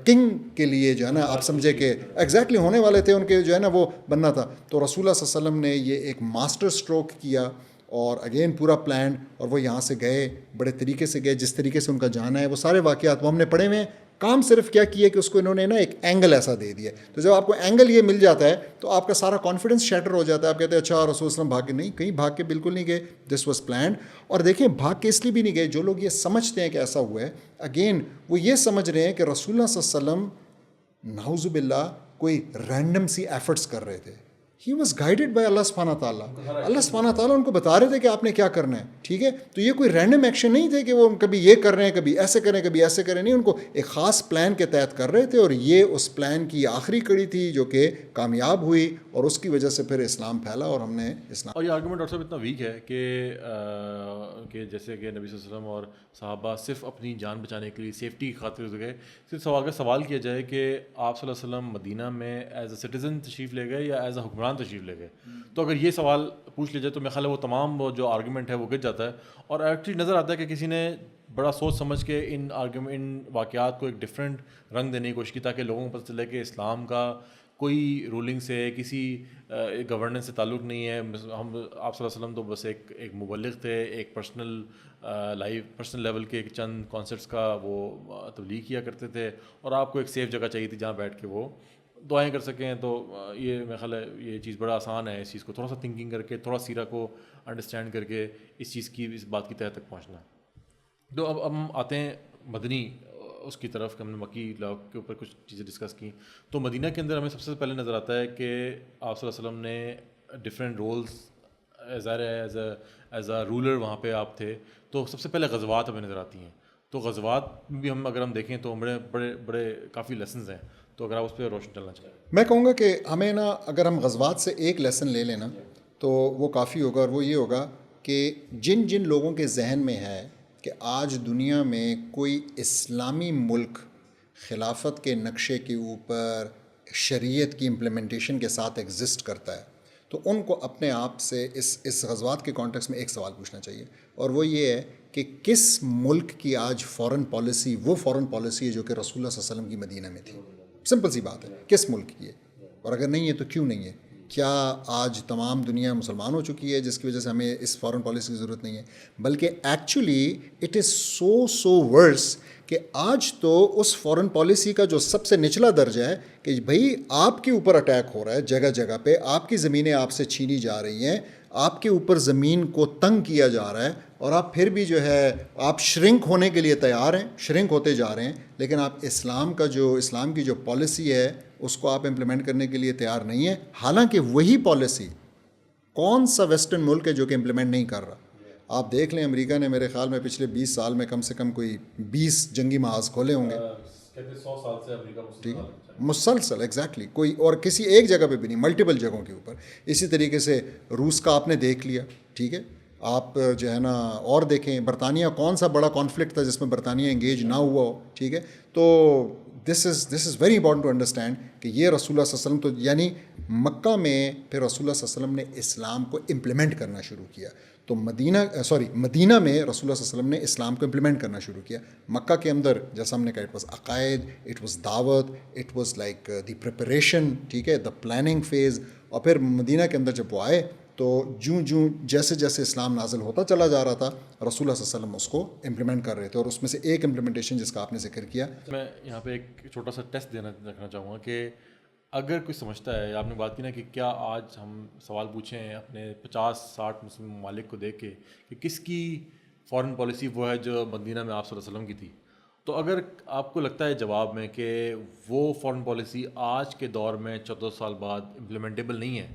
کنگ کے لیے جو ہے نا آپ سمجھے کہ ایگزیکٹلی ہونے والے تھے, ان کے جو ہے نا وہ بننا تھا. تو رسول اللہ صلی اللہ علیہ وسلم نے یہ ایک ماسٹر اسٹروک کیا, اور اگین پورا پلانڈ, اور وہ یہاں سے گئے, بڑے طریقے سے گئے, جس طریقے سے ان کا جانا ہے وہ سارے واقعات وہ ہم نے پڑھے ہوئے ہیں. کام صرف کیا کیے کہ اس کو انہوں نے نا ایک اینگل ایسا دے دیا. تو جب آپ کو اینگل یہ مل جاتا ہے تو آپ کا سارا کانفیڈنس شیٹر ہو جاتا ہے. آپ کہتے ہیں اچھا رسول صلی اللہ علیہ وسلم بھاگ کے, نہیں, کہیں بھاگ کے بالکل نہیں گئے. This was planned. اور دیکھیں بھاگ کے اس لیے بھی نہیں گئے, جو لوگ یہ سمجھتے ہیں کہ ایسا ہوا ہے, اگین وہ یہ سمجھ رہے ہیں کہ رسول اللہ صلی اللہ علیہ وسلم نعوذ باللہ کوئی رینڈم سی ایفرٹس کر رہے تھے. ہی واز گائیڈیڈ بائی اللہ سبحانہ تعالیٰ. اللہ سبحانہ تعالیٰ ان کو بتا رہے تھے کہ آپ نے کیا کرنا ہے. ٹھیک ہے, تو یہ کوئی رینڈم ایکشن نہیں تھے کہ وہ کبھی یہ کر رہے ہیں, کبھی ایسے کریں, کبھی ایسے کریں. نہیں, ان کو ایک خاص پلان کے تحت کر رہے تھے, اور یہ اس پلان کی آخری کڑی تھی جو کہ کامیاب ہوئی, اور اس کی وجہ سے پھر اسلام پھیلا, اور ہم نے اسلام. اور یہ آرگومنٹ ڈاکٹر صاحب اتنا ویک ہے کہ جیسے کہ نبی صلی اللہ علیہ وسلم اور صحابہ صرف اپنی جان بچانے کے لیے, سیفٹی کی خاطر گئے. صرف اگر سوال کیا جائے کہ آپ صلی اللہ علیہ وسلم مدینہ میں ایز اے سٹیزن تشریف لے گئے یا ایز اے حکمران تشریف لے گئے, تو اگر یہ سوال پوچھ لیا جائے تو میرا خیال ہے وہ تمام جو آرگومنٹ ہے وہ گر جاتا ہے. اور ایکچولی نظر آتا ہے کہ کسی نے بڑا سوچ سمجھ کے ان واقعات کو ایک ڈفرینٹ رنگ دینے کی کوشش کی, تاکہ لوگوں کو پتہ چلے کہ اسلام کا کوئی رولنگ سے, کسی گورننس سے تعلق نہیں ہے. ہم آپ صلی اللہ علیہ وسلم تو بس ایک مبلغ تھے, ایک پرسنل لیول کے ایک چند کانسیپٹس کا وہ تبلیغ کیا کرتے تھے, اور آپ کو ایک سیف جگہ چاہیے تھی جہاں بیٹھ کے وہ دعائیں کر سکیں. تو یہ میرا خیال ہے یہ چیز بڑا آسان ہے, اس چیز کو تھوڑا سا تھنکنگ کر کے, تھوڑا سیرہ کو انڈرسٹینڈ کر کے اس بات کی تہہ تک پہنچنا. تو اب ہم آتے ہیں مدنی اس کی طرف, کہ ہم نے مکی لا کے اوپر کچھ چیزیں ڈسکس کی. تو مدینہ کے اندر ہمیں سب سے پہلے نظر آتا ہے کہ آپ صلی اللہ علیہ وسلم نے different roles as a ruler وہاں پہ آپ تھے. تو سب سے پہلے غزوات ہمیں نظر آتی ہیں. تو غزوات بھی اگر ہم دیکھیں تو بڑے کافی لیسنز ہیں. تو اگر آپ اس پہ روشن ڈالنا چاہیں. میں کہوں گا کہ ہمیں نا اگر ہم غزوات سے ایک لیسن لے لینا تو وہ کافی ہوگا, اور وہ یہ ہوگا کہ جن لوگوں کے ذہن میں ہے کہ آج دنیا میں کوئی اسلامی ملک خلافت کے نقشے کے اوپر شریعت کی امپلیمنٹیشن کے ساتھ ایگزسٹ کرتا ہے, تو ان کو اپنے آپ سے اس غزوات کے کانٹیکس میں ایک سوال پوچھنا چاہیے, اور وہ یہ ہے کہ کس ملک کی آج فورن پالیسی وہ فورن پالیسی ہے جو کہ رسول اللہ صلی اللہ علیہ وسلم کی مدینہ میں تھی. سمپل سی بات ہے, کس ملک کی ہے, اور اگر نہیں ہے تو کیوں نہیں ہے. کیا آج تمام دنیا مسلمان ہو چکی ہے جس کی وجہ سے ہمیں اس فارن پالیسی کی ضرورت نہیں ہے، بلکہ ایکچولی اٹ از سو ورس کہ آج تو اس فارن پالیسی کا جو سب سے نچلا درجہ ہے کہ بھائی آپ کے اوپر اٹیک ہو رہا ہے جگہ جگہ پہ، آپ کی زمینیں آپ سے چھینی جا رہی ہیں، آپ کے اوپر زمین کو تنگ کیا جا رہا ہے، اور آپ پھر بھی جو ہے آپ شرنک ہونے کے لیے تیار ہیں، شرنک ہوتے جا رہے ہیں، لیکن آپ اسلام کی جو پالیسی ہے اس کو آپ امپلیمنٹ کرنے کے لیے تیار نہیں ہیں، حالانکہ وہی پالیسی کون سا ویسٹرن ملک ہے جو کہ امپلیمنٹ نہیں کر رہا؟ آپ دیکھ لیں امریکہ نے میرے خیال میں پچھلے 20 سال میں کم سے کم کوئی 20 جنگی محاذ کھولے ہوں گے، 100 سال سے امریکہ مسلسل ایگزیکٹلی، کوئی اور کسی ایک جگہ پہ بھی نہیں، ملٹیپل جگہوں کے اوپر۔ اسی طریقے سے روس کا آپ نے دیکھ لیا، ٹھیک ہے، آپ جو ہے نا اور دیکھیں برطانیہ، کون سا بڑا کانفلکٹ تھا جس میں برطانیہ انگیج نہ ہوا ہو، ٹھیک ہے۔ تو this is very important to understand کہ یہ رسول اللہ صلی اللہ علیہ وسلم تو یعنی مکہ میں پھر رسول اللہ صلی اللہ علیہ وسلم نے اسلام کو امپلیمنٹ کرنا شروع کیا، تو مدینہ میں رسول اللہ صلی اللہ علیہ وسلم نے اسلام کو امپلیمنٹ کرنا شروع کیا۔ مکہ کے اندر جیسا ہم نے کہا اٹ واز عقائد، اٹ واز دعوت، it was like the preparation, ٹھیک ہے، دا پلاننگ فیز، اور پھر مدینہ کے اندر جب وہ آئے تو جیسے جیسے اسلام نازل ہوتا چلا جا رہا تھا رسول اللہ صلی اللہ علیہ وسلم اس کو امپلیمنٹ کر رہے تھے، اور اس میں سے ایک امپلیمنٹیشن جس کا آپ نے ذکر کیا، میں یہاں پہ ایک چھوٹا سا ٹیسٹ رکھنا چاہوں گا کہ اگر کوئی سمجھتا ہے، آپ نے بات کی نا کہ کیا آج ہم سوال پوچھیں اپنے 50-60 مسلم ممالک کو دیکھ کے کہ کس کی فارن پالیسی وہ ہے جو مدینہ میں آپ صلی اللہ علیہ وسلم کی تھی، تو اگر آپ کو لگتا ہے جواب میں کہ وہ فارن پالیسی آج کے دور میں 14 سال بعد امپلیمنٹیبل نہیں ہے،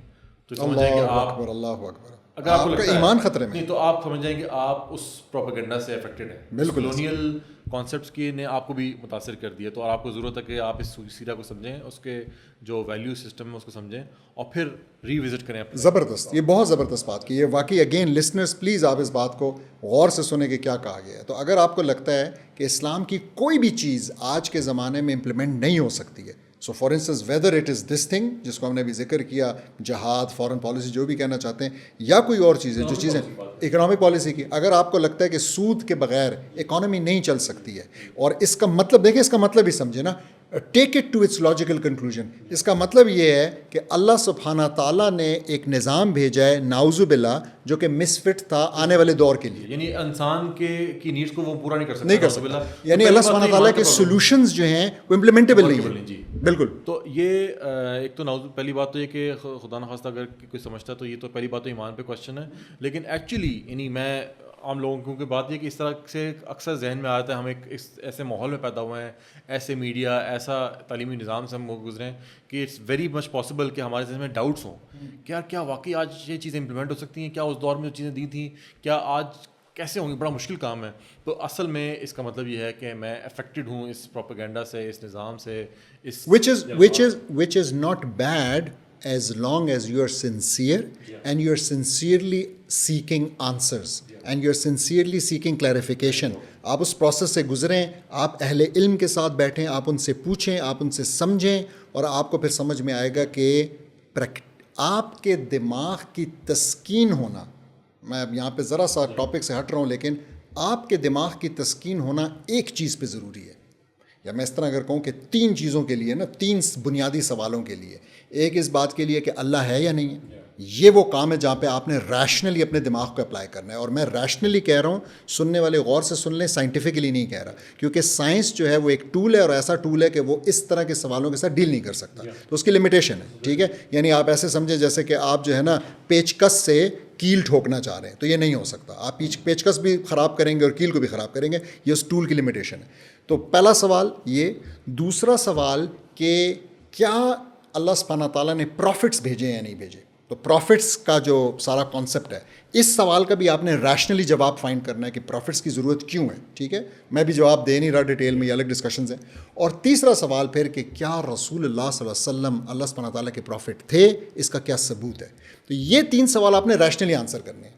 تو سمجھ جائیں کہ آپ، اللہ اکبر، اگر آپ کو لگتا ہے ایمان خطرے میں، نہیں تو آپ سمجھ جائیں کہ آپ اس پروپیگنڈا سے افیکٹڈ ہیں، بالکل کولونیل کانسیپٹس کی نے آپ کو بھی متاثر کر دیا، تو اور آپ کو ضرورت ہے کہ آپ اس سیرہ کو سمجھیں، اس کے جو ویلیو سسٹم ہے اس کو سمجھیں اور پھر ری وزٹ کریں اپنے۔ زبردست، یہ بہت زبردست بات کی، یہ واقعی اگین لسنرز پلیز آپ اس بات کو غور سے سنیں کہ کیا کہا گیا ہے۔ تو اگر آپ کو لگتا ہے کہ اسلام کی کوئی بھی چیز آج کے زمانے میں امپلیمنٹ نہیں ہو سکتی ہے، so for instance whether it is this thing جس کو ہم نے ابھی ذکر کیا، جہاد، فارن پالیسی، جو بھی کہنا چاہتے ہیں، یا کوئی اور چیزیں جو چیزیں اکنامک پالیسی کی، اگر آپ کو لگتا ہے کہ سود کے بغیر اکانومی نہیں چل سکتی ہے، اور اس کا مطلب دیکھیں، اس کا مطلب ہی سمجھے نا، take it to its logical conclusion, اس کا مطلب یہ ہے کہ اللہ سبحانہ تعالیٰ نے ایک نظام بھیجا ہے نعوذ باللہ جو کہ مس فٹ تھا آنے والے دور کے لیے، یعنی انسان کی نیڈس کو وہ پورا نہیں کر سکتا، یعنی اللہ سبحانہ تعالیٰ کے سولوشنز جو ہیں وہ امپلیمنٹیبل نہیں ہیں، جی بالکل۔ تو یہ ایک تو پہلی بات تو یہ کہ خدا نخواستہ اگر کوئی سمجھتا ہے تو یہ تو پہلی بات تو ایمان پہ کوشچن ہے، لیکن ایکچولی یعنی میں عام لوگوں کی بات یہ کہ اس طرح سے اکثر ذہن میں آتا ہے، ہم ایک ایسے ماحول میں پیدا ہوئے ہیں، ایسے میڈیا، ایسا تعلیمی نظام سے ہم گزرے ہیں کہ اٹس ویری مچ پاسبل کہ ہمارے ذہن میں ڈاؤٹس ہوں کہ یار کیا واقعی آج یہ چیزیں امپلیمنٹ ہو سکتی ہیں، کیا اس دور میں جو چیزیں دی تھیں کیا آج کیسے ہوں گی، بڑا مشکل کام ہے۔ تو اصل میں اس کا مطلب یہ ہے کہ میں افیکٹڈ ہوں اس پروپیگنڈا سے، اس نظام سے، اس which is not bad as long as you are sincere and you are sincerely seeking answers and you are sincerely seeking clarification. آپ اس پروسیس سے گزریں، آپ اہل علم کے ساتھ بیٹھیں، آپ ان سے پوچھیں، آپ ان سے سمجھیں، اور آپ کو پھر سمجھ میں آئے گا کہ آپ کے دماغ کی تسکین ہونا، میں اب یہاں پہ ذرا سا ٹاپک سے ہٹ رہا ہوں، لیکن آپ کے دماغ کی تسکین ہونا ایک چیز پہ ضروری ہے، یا میں اس طرح اگر کہوں کہ 3 چیزوں کے لیے نا، 3 بنیادی سوالوں کے لیے۔ ایک اس بات کے لیے کہ اللہ ہے یا نہیں ہے، یہ وہ کام ہے جہاں پہ آپ نے ریشنلی اپنے دماغ کو اپلائی کرنا ہے، اور میں ریشنلی کہہ رہا ہوں، سننے والے غور سے سن لیں، سائنٹیفکلی نہیں کہہ رہا، کیونکہ سائنس جو ہے وہ ایک ٹول ہے، اور ایسا ٹول ہے کہ وہ اس طرح کے سوالوں کے ساتھ ڈیل نہیں کر سکتا، تو اس کی لمیٹیشن ہے، ٹھیک ہے۔ یعنی آپ ایسے سمجھیں جیسے کہ آپ جو ہے نا پیچکس سے کیل ٹھوکنا چاہ رہے ہیں، تو یہ نہیں ہو سکتا، آپ پیچکس بھی خراب کریں گے اور کیل کو بھی خراب کریں گے، یہ اس ٹول کی لمیٹیشن ہے۔ تو پہلا سوال یہ۔ دوسرا سوال کہ کیا اللہ سبحانہ تعالیٰ نے پروفٹس بھیجے یا نہیں بھیجے، تو پروفٹس کا جو سارا کانسیپٹ ہے، اس سوال کا بھی آپ نے ریشنلی جواب فائنڈ کرنا ہے کہ پروفٹس کی ضرورت کیوں ہے، ٹھیک ہے۔ میں بھی جواب دے نہیں رہا ڈیٹیل میں، یہ الگ ڈسکشنز ہیں۔ اور تیسرا سوال پھر کہ کیا رسول اللہ صلی اللہ علیہ وسلم اللہ سبحانہ تعالیٰ کے پروفٹ تھے، اس کا کیا ثبوت ہے۔ تو یہ 3 سوال آپ نے ریشنلی آنسر کرنے ہیں۔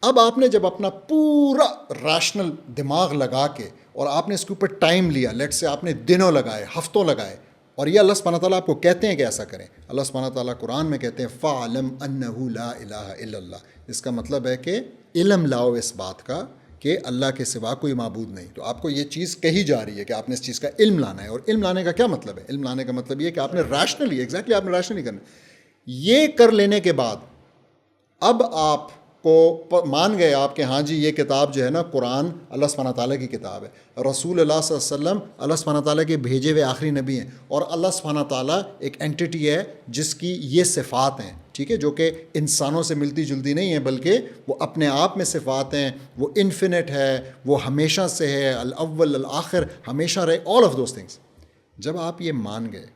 اب آپ نے جب اپنا پورا ریشنل دماغ لگا کے اور آپ نے اس کے اوپر ٹائم لیا، لیٹ سے آپ نے دنوں لگائے، ہفتوں لگائے، اور یہ اللہ سبحانہ تعالیٰ آپ کو کہتے ہیں کہ ایسا کریں۔ اللہ سبحانہ تعالیٰ قرآن میں کہتے ہیں فَاعْلَمْ أَنَّهُ لَا إِلَٰهَ إِلَّا اللَّهُ، اس کا مطلب ہے کہ علم لاؤ اس بات کا کہ اللہ کے سوا کوئی معبود نہیں۔ تو آپ کو یہ چیز کہی جا رہی ہے کہ آپ نے اس چیز کا علم لانا ہے، اور علم لانے کا کیا مطلب ہے؟ علم لانے کا مطلب یہ ہے کہ آپ نے ریشنلی، ایگزیکٹلی آپ نے ریشنلی کرنا ہے۔ یہ کر لینے کے بعد اب آپ کو مان گئے آپ کہ ہاں جی یہ کتاب جو ہے نا قرآن اللہ سبحانہ تعالیٰ کی کتاب ہے، رسول اللہ صلی اللہ علیہ وسلم اللہ سبحانہ تعالیٰ کے بھیجے ہوئے آخری نبی ہیں، اور اللہ سبحانہ تعالیٰ ایک اینٹی ہے جس کی یہ صفات ہیں، ٹھیک ہے، جو کہ انسانوں سے ملتی جلتی نہیں ہیں بلکہ وہ اپنے آپ میں صفات ہیں، وہ انفینٹ ہے، وہ ہمیشہ سے ہے، الاول الآخر ہمیشہ رہے، آل آف دوز تھنگس. جب آپ یہ مان گئے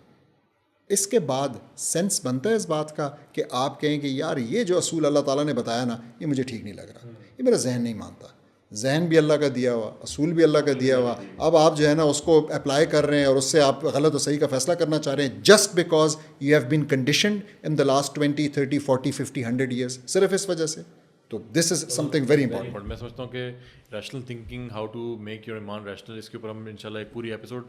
اس کے بعد سینس بنتا ہے اس بات کا کہ آپ کہیں کہ یار یہ جو اصول اللہ تعالیٰ نے بتایا نا یہ مجھے ٹھیک نہیں لگ رہا، یہ میرا ذہن نہیں مانتا. ذہن بھی اللہ کا دیا ہوا، اصول بھی اللہ کا دیا ہوا، اب آپ جو ہے نا اس کو اپلائی کر رہے ہیں اور اس سے آپ غلط و صحیح کا فیصلہ کرنا چاہ رہے ہیں just because you have been conditioned in the last 20 30 40 50 100 years, صرف اس وجہ سے. تو this is something very important. میں سمجھتا ہوں کہ rational thinking, how to make your ایمان ریشنل، اس کے اوپر ہم انشاءاللہ ایک پوری ایپیسوڈ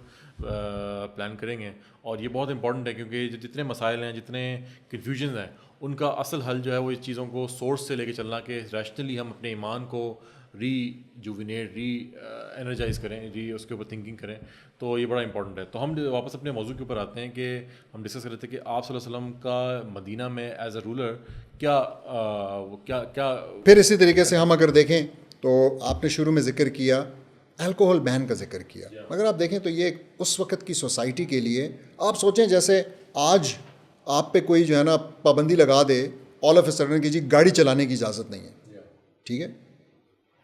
پلان کریں گے. اور یہ بہت امپورٹنٹ ہے کیونکہ جتنے مسائل ہیں، جتنے کنفیوژنز ہیں، ان کا اصل حل جو ہے وہ اس چیزوں کو سورس سے لے کے چلنا کہ ریشنلی ہم اپنے ایمان کو ریجوینیٹ، انرجائز کریں، اس کے اوپر تھنکنگ کریں. تو یہ بڑا امپورٹنٹ ہے. تو ہم واپس اپنے موضوع کے اوپر آتے ہیں کہ ہم ڈسکس کر رہے تھے کہ آپ صلی اللہ علیہ وسلم کا مدینہ میں ایز اے رولر کیا پھر اسی طریقے سے ہم اگر دیکھیں تو آپ نے شروع میں ذکر کیا الکوہل بین کا ذکر کیا، مگر آپ دیکھیں تو یہ اس وقت کی سوسائٹی کے لیے، آپ سوچیں جیسے آج آپ پہ کوئی جو ہے نا پابندی لگا دے آل آف اے سڈن کہ جی گاڑی چلانے کی اجازت نہیں ہے، ٹھیک ہے،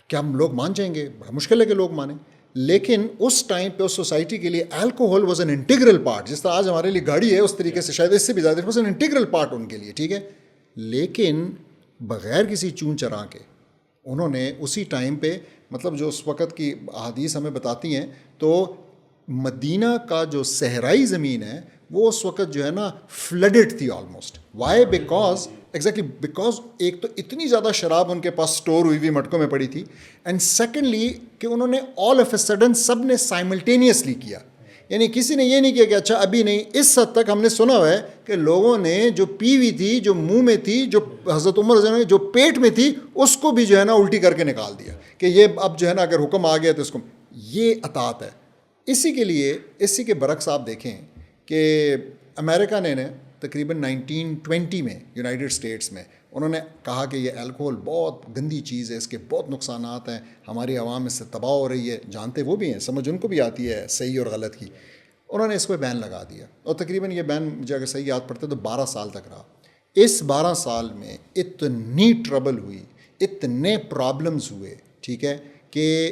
کیا ہم لوگ مان جائیں گے؟ بڑا مشکل ہے کہ لوگ مانیں. لیکن اس ٹائم پہ اس سوسائٹی کے لیے alcohol was an integral part, جس طرح آج ہمارے لیے گاڑی ہے اس طریقے سے شاید اس سے بھی زیادہ was an integral part in کے لیے، ٹھیک ہے. لیکن بغیر کسی چون چرا کے انہوں نے اسی ٹائم پہ، مطلب جو اس وقت کی احادیث ہمیں بتاتی ہیں، تو مدینہ کا جو صحرائی زمین ہے وہ اس وقت جو ہے نا فلڈڈ تھی almost. Why? Because exactly because ایک تو اتنی زیادہ شراب ان کے پاس اسٹور ہوئی ہوئی مٹکوں میں پڑی تھی، اینڈ سیکنڈلی کہ انہوں نے آل آف اے سڈن سب نے سائملٹینیسلی کیا، یعنی کسی نے یہ نہیں کیا کہ اچھا ابھی نہیں. اس حد تک ہم نے سنا ہوا ہے کہ لوگوں نے جو پی ہوئی تھی، جو منہ میں تھی، جو حضرت عمر رضی اللہ عنہ جو پیٹ میں تھی، اس کو بھی جو ہے نا الٹی کر کے نکال دیا کہ یہ اب جو ہے نا اگر حکم آ گیا تو اس کو، یہ اطاعت ہے. اسی کے لیے، اسی کے برعکس آپ دیکھیں کہ امریکہ نے تقریباً 1920 میں یونائٹڈ اسٹیٹس میں انہوں نے کہا کہ یہ الکوہول بہت گندی چیز ہے، اس کے بہت نقصانات ہیں، ہماری عوام اس سے تباہ ہو رہی ہے. جانتے وہ بھی ہیں، سمجھ ان کو بھی آتی ہے صحیح اور غلط کی. انہوں نے اس پہ بین لگا دیا اور تقریباً یہ بین مجھے اگر صحیح یاد پڑتا ہے تو 12 سال تک رہا. اس 12 سال میں اتنی ٹربل ہوئی، اتنے پرابلمز ہوئے، ٹھیک ہے، کہ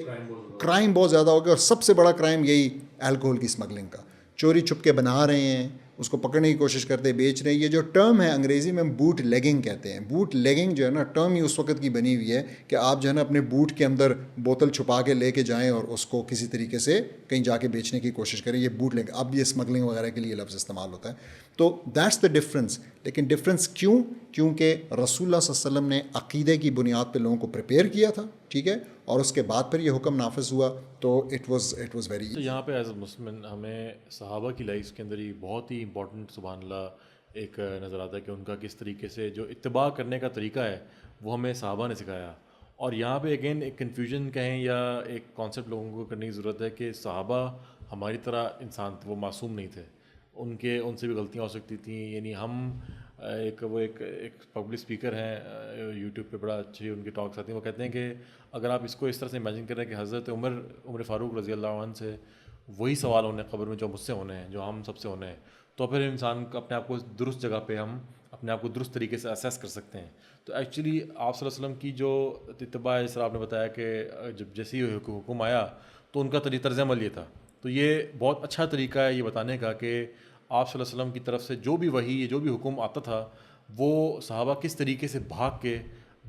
کرائم بہت زیادہ ہو گیا. اور سب سے بڑا کرائم یہی الکوہول کی اسمگلنگ کا، چوری چھپ کے بنا رہے ہیں، اس کو پکڑنے کی کوشش کرتے، بیچ رہے ہیں. یہ جو ٹرم ہے انگریزی میں بوٹ لیگنگ کہتے ہیں. بوٹ لیگنگ جو ہے نا ٹرم ہی اس وقت کی بنی ہوئی ہے کہ آپ جو ہے نا اپنے بوٹ کے اندر بوتل چھپا کے لے کے جائیں اور اس کو کسی طریقے سے کہیں جا کے بیچنے کی کوشش کریں. یہ بوٹ لیگ، اب یہ اسمگلنگ وغیرہ کے لیے لفظ استعمال ہوتا ہے. تو دیٹس دا ڈفرینس. لیکن ڈفرینس کیوں؟ کیونکہ رسول اللہ صلی اللہ علیہ وسلم نے عقیدے کی بنیاد پہ لوگوں کو پریپیئر کیا تھا، ٹھیک ہے، اور اس کے بعد پھر یہ حکم نافذ ہوا. تو اٹ واز ویری. تو یہاں پہ ایز اے مسلم ہمیں صحابہ کی لائف کے اندر ہی بہت ہی امپورٹنٹ سبحان اللہ ایک نظر آتا ہے کہ ان کا کس طریقے سے جو اتباع کرنے کا طریقہ ہے وہ ہمیں صحابہ نے سکھایا. اور یہاں پہ اگین ایک کنفیوژن کہیں یا ایک کانسیپٹ لوگوں کو کرنے کی ضرورت ہے کہ صحابہ ہماری طرح انسان تھے، وہ معصوم نہیں تھے، ان سے بھی غلطیاں ہو سکتی تھیں. یعنی ہم ایک پبلک اسپیکر ہیں یوٹیوب پہ، بڑا اچھی ان کی ٹاکس آتی ہیں. وہ کہتے ہیں کہ اگر آپ اس کو اس طرح سے امیجن کریں کہ حضرت عمر فاروق رضی اللہ عنہ سے وہی سوال ہونے قبر میں جو مجھ سے ہونے ہیں، جو ہم سب سے ہونے ہیں، تو پھر انسان اپنے آپ کو درست جگہ پہ ہم اپنے آپ کو درست طریقے سے اسیس کر سکتے ہیں. تو ایکچولی آپ صلی اللہ علیہ وسلم کی جو اتباع ہے، جس طرح آپ نے بتایا کہ جب جیسے ہی حکم آیا تو ان کا طرز عمل یہ تھا. تو یہ بہت اچھا طریقہ ہے یہ بتانے کا کہ آپ صلی اللہ علیہ وسلم کی طرف سے جو بھی وحی، جو بھی حکم آتا تھا، وہ صحابہ کس طریقے سے بھاگ کے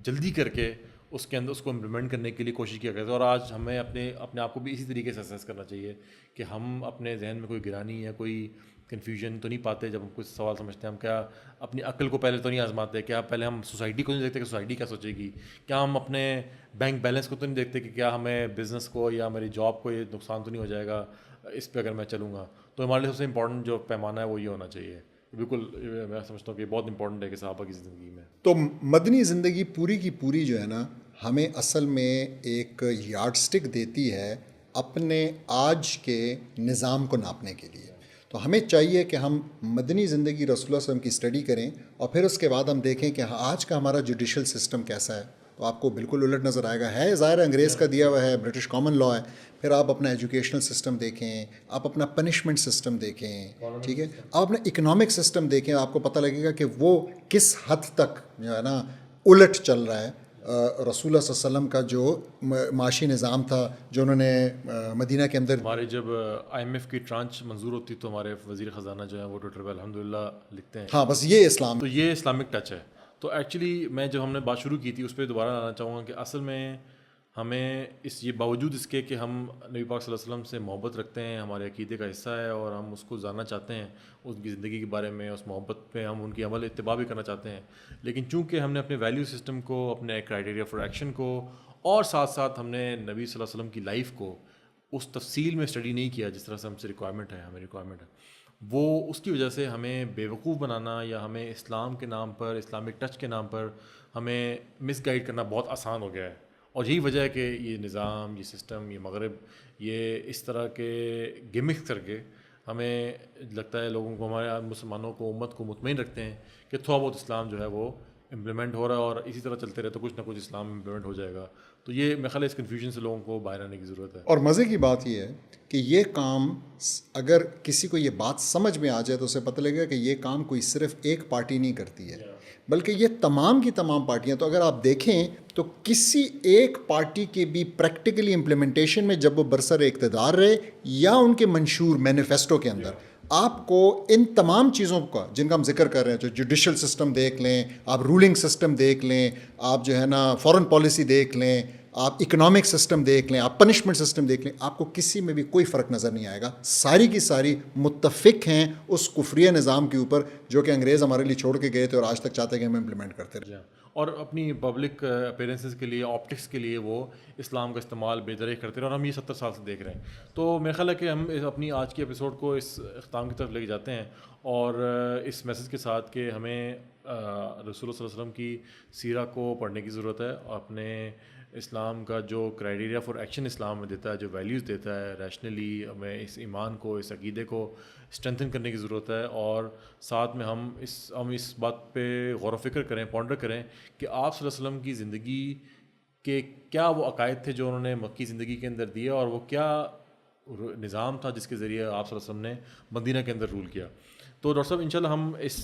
جلدی کر کے اس کے اندر اس کو امپلیمنٹ کرنے کے لیے کوشش کیا کرتے ہیں. اور آج ہمیں اپنے آپ کو بھی اسی طریقے سے اسیس کرنا چاہیے کہ ہم اپنے ذہن میں کوئی گرانی یا کوئی کنفیوژن تو نہیں پاتے جب ہم کچھ سوال سمجھتے ہیں. ہم کیا اپنی عقل کو پہلے تو نہیں آزماتے؟ کیا پہلے ہم سوسائٹی کو نہیں دیکھتے کہ سوسائٹی کیا سوچے گی؟ کیا ہم اپنے بینک بیلنس کو تو نہیں دیکھتے کہ کیا ہمیں بزنس کو یا ہماری جاب کو یہ نقصان تو نہیں ہو جائے گا اس پہ اگر میں چلوں گا؟ تو ہمارے لیے سب سے امپورٹنٹ جو پیمانہ ہے وہ یہ ہونا چاہیے. بالکل میں سمجھتا ہوں کہ بہت امپورٹنٹ ہے کہ صحابہ کی زندگی میں. تو مدنی زندگی پوری کی پوری جو ہے نا ہمیں اصل میں ایک یارڈ سٹک دیتی ہے اپنے آج کے نظام کو ناپنے کے لیے. تو ہمیں چاہیے کہ ہم مدنی زندگی رسول اللہ صلی اللہ علیہ وسلم کی اسٹڈی کریں اور پھر اس کے بعد ہم دیکھیں کہ آج کا ہمارا جوڈیشل سسٹم کیسا ہے. تو آپ کو بالکل الٹ نظر آئے گا. ہے ظاہر ہے انگریز کا دیا ہوا ہے, برٹش کامن لا ہے. پھر آپ اپنا ایجوکیشنل سسٹم دیکھیں, آپ اپنا پنشمنٹ سسٹم دیکھیں, ٹھیک ہے, آپ اپنا اکنامک سسٹم دیکھیں, آپ کو پتہ لگے گا کہ وہ کس حد تک جو ہے نا الٹ چل رہا ہے. رسول اللہ صلی اللہ علیہ وسلم کا جو معاشی نظام تھا جو انہوں نے مدینہ کے اندر. ہمارے جب IMF کی ٹرانچ منظور ہوتی تو ہمارے وزیر خزانہ جو ہیں وہ ٹویٹر پہ الحمدللہ لکھتے ہیں. ہاں بس یہ اسلام. تو یہ اسلامک ٹچ ہے. تو ایکچولی میں جب ہم نے بات شروع کی تھی اس پہ دوبارہ لانا چاہوں گا کہ اصل میں ہمیں یہ باوجود اس کے کہ ہم نبی پاک صلی اللہ علیہ وسلم سے محبت رکھتے ہیں, ہمارے عقیدے کا حصہ ہے اور ہم اس کو جاننا چاہتے ہیں, اس کی زندگی کے بارے میں, اس محبت پہ ہم ان کی عمل اتباع بھی کرنا چاہتے ہیں, لیکن چونکہ ہم نے اپنے ویلیو سسٹم کو, اپنے کرائٹیریا فار ایکشن کو اور ساتھ ساتھ ہم نے نبی صلی اللہ علیہ وسلم کی لائف کو اس تفصیل میں اسٹڈی نہیں کیا جس طرح سے ہم سے ریکوائرمنٹ ہے, ہمیں ریکوائرمنٹ ہے, وہ اس کی وجہ سے ہمیں بیوقوف بنانا یا ہمیں اسلام کے نام پر, اسلامک ٹچ کے نام پر ہمیں مس گائیڈ کرنا بہت آسان ہو گیا ہے. اور یہی وجہ ہے کہ یہ نظام, یہ سسٹم, یہ مغرب یہ اس طرح کے گمک کر کے ہمیں لگتا ہے لوگوں کو, ہمارے مسلمانوں کو, امت کو مطمئن رکھتے ہیں کہ تھوڑا بہت اسلام جو ہے وہ امپلیمنٹ ہو رہا ہے اور اسی طرح چلتے رہے تو کچھ نہ کچھ اسلام امپلیمنٹ ہو جائے گا. تو یہ میرے خیال ہے اس کنفیوژن سے لوگوں کو باہر آنے کی ضرورت ہے. اور مزے کی بات یہ ہے کہ یہ کام اگر کسی کو یہ بات سمجھ میں آ جائے تو اسے پتہ لگے گا کہ یہ کام کوئی صرف ایک پارٹی نہیں کرتی ہے بلکہ یہ تمام کی تمام پارٹیاں. تو اگر آپ دیکھیں تو کسی ایک پارٹی کے بھی پریکٹیکلی امپلیمنٹیشن میں جب وہ برسر اقتدار رہے یا ان کے منشور مینیفیسٹو کے اندر, آپ کو ان تمام چیزوں کا جن کا ہم ذکر کر رہے ہیں, جو جوڈیشل سسٹم دیکھ لیں, آپ رولنگ سسٹم دیکھ لیں, آپ جو ہے نا فورن پالیسی دیکھ لیں, آپ اکنامک سسٹم دیکھ لیں, آپ پنشمنٹ سسٹم دیکھ لیں, آپ کو کسی میں بھی کوئی فرق نظر نہیں آئے گا. ساری کی ساری متفق ہیں اس کفریہ نظام کے اوپر جو کہ انگریز ہمارے لیے چھوڑ کے گئے تھے اور آج تک چاہتے ہیں کہ ہم امپلیمنٹ کرتے رہیں. اور اپنی پبلک اپیرنسز کے لیے, آپٹکس کے لیے وہ اسلام کا استعمال بے درے کرتے رہے, اور ہم یہ 70 سال سے دیکھ رہے ہیں. تو میرا خیال ہے کہ ہم اپنی آج کے ایپیسوڈ کو اس اختتام کی طرف لے کے جاتے ہیں اور اس میسج کے ساتھ کہ ہمیں رسول اللہ صلی اللہ علیہ وسلم کی سیرہ کو پڑھنے کی ضرورت ہے, اپنے اسلام کا جو کرائٹیریا فار ایکشن اسلام میں دیتا ہے, جو ویلیوز دیتا ہے, ریشنلی ہمیں اس ایمان کو, اس عقیدے کو اسٹرینتھن کرنے کی ضرورت ہے. اور ساتھ میں ہم اس بات پہ غور و فکر کریں, پونڈر کریں کہ آپ صلی اللہ علیہ وسلم کی زندگی کے کیا وہ عقائد تھے جو انہوں نے مکی زندگی کے اندر دیے, اور وہ کیا نظام تھا جس کے ذریعے آپ صلی اللہ علیہ وسلم نے مدینہ کے اندر رول کیا. تو ڈاکٹر صاحب انشاءاللہ ہم اس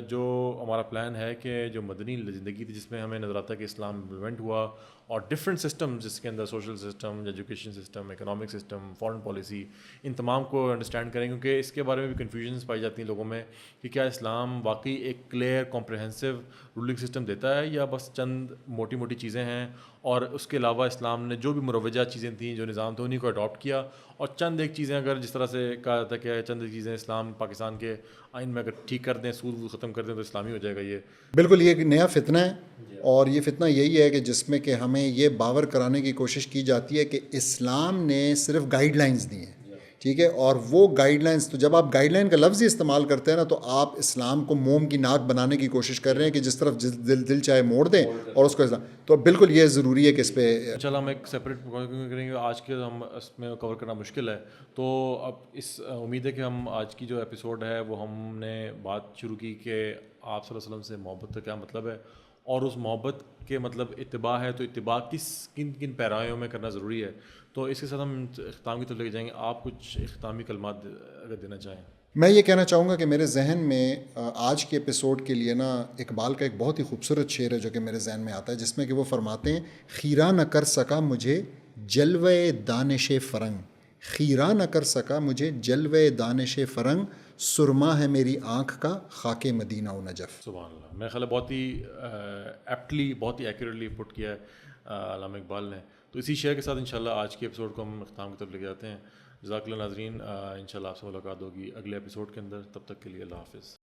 جو ہمارا پلان ہے کہ جو مدنی زندگی تھی جس میں ہمیں نظر آتا ہے کہ اسلام امپلیمنٹ ہوا اور ڈفرینٹ سسٹم جس کے اندر social system, education system, economic system, foreign policy, ان تمام کو انڈرسٹینڈ کریں, کیونکہ اس کے بارے میں بھی کنفیوژنس پائی جاتی ہیں لوگوں میں کہ کیا اسلام واقعی ایک کلیئر کمپریہنسو رولنگ سسٹم دیتا ہے یا بس چند موٹی موٹی چیزیں ہیں, اور اس کے علاوہ اسلام نے جو بھی مروجہ چیزیں تھیں, جو نظام تھے, انہیں کو اڈاپٹ کیا, اور چند ایک چیزیں اگر جس طرح سے کہا جاتا ہے کہ چند ایک چیزیں اسلام پاکستان کے آئین میں اگر ٹھیک کر دیں, سود ختم کر دیں تو اسلامی ہو جائے گا. یہ بالکل یہ ایک نیا فتنہ ہے, اور یہ فتنہ یہی ہے کہ جس میں کہ ہمیں یہ باور کرانے کی کوشش کی جاتی ہے کہ اسلام نے صرف گائیڈ لائنز دی ہیں, ٹھیک ہے, اور وہ گائیڈ لائنز, تو جب آپ گائیڈ لائن کا لفظ ہی استعمال کرتے ہیں نا تو آپ اسلام کو موم کی ناک بنانے کی کوشش کر رہے ہیں کہ جس طرف دل چاہے موڑ دیں اور اس کو اسلام. تو بالکل یہ ضروری ہے کہ اس پہ انشاءاللہ ہم ایک سیپریٹ کریں گے, آج کے ہم اس میں کور کرنا مشکل ہے. تو اب اس امید ہے کہ ہم آج کی جو ایپیسوڈ ہے وہ ہم نے بات شروع کی کہ آپ صلی اللہ علیہ وسلم سے محبت کا کیا مطلب ہے, اور اس محبت کے مطلب اتباع ہے, تو اتباع کن پیرایوں میں کرنا ضروری ہے. تو اس کے ساتھ ہم اختتام کی طرف لے کے جائیں گے. آپ کچھ اختتامی کلمات اگر دینا چاہیں. میں یہ کہنا چاہوں گا کہ میرے ذہن میں آج کے ایپیسوڈ کے لیے نا اقبال کا ایک بہت ہی خوبصورت شعر ہے جو کہ میرے ذہن میں آتا ہے, جس میں کہ وہ فرماتے ہیں, خیرہ نہ کر سکا مجھے جلوے دانش فرنگ, خیرہ نہ کر سکا مجھے جلوے دانش فرنگ, سرما ہے میری آنکھ کا خاک مدینہ و نجف. سبحان اللہ. میرا خیال ہے بہت ہی ایپٹلی, بہت ہی ایکوریٹلی پٹ کیا ہے علامہ اقبال نے. تو اسی شعر کے ساتھ انشاءاللہ آج کے ایپیسوڈ کو ہم اختتام کی طرف لے کے جاتے ہیں. جزاک اللہ ناظرین, انشاءاللہ آپ سے ملاقات ہوگی اگلے ایپیسوڈ کے اندر. تب تک کے لیے اللہ حافظ.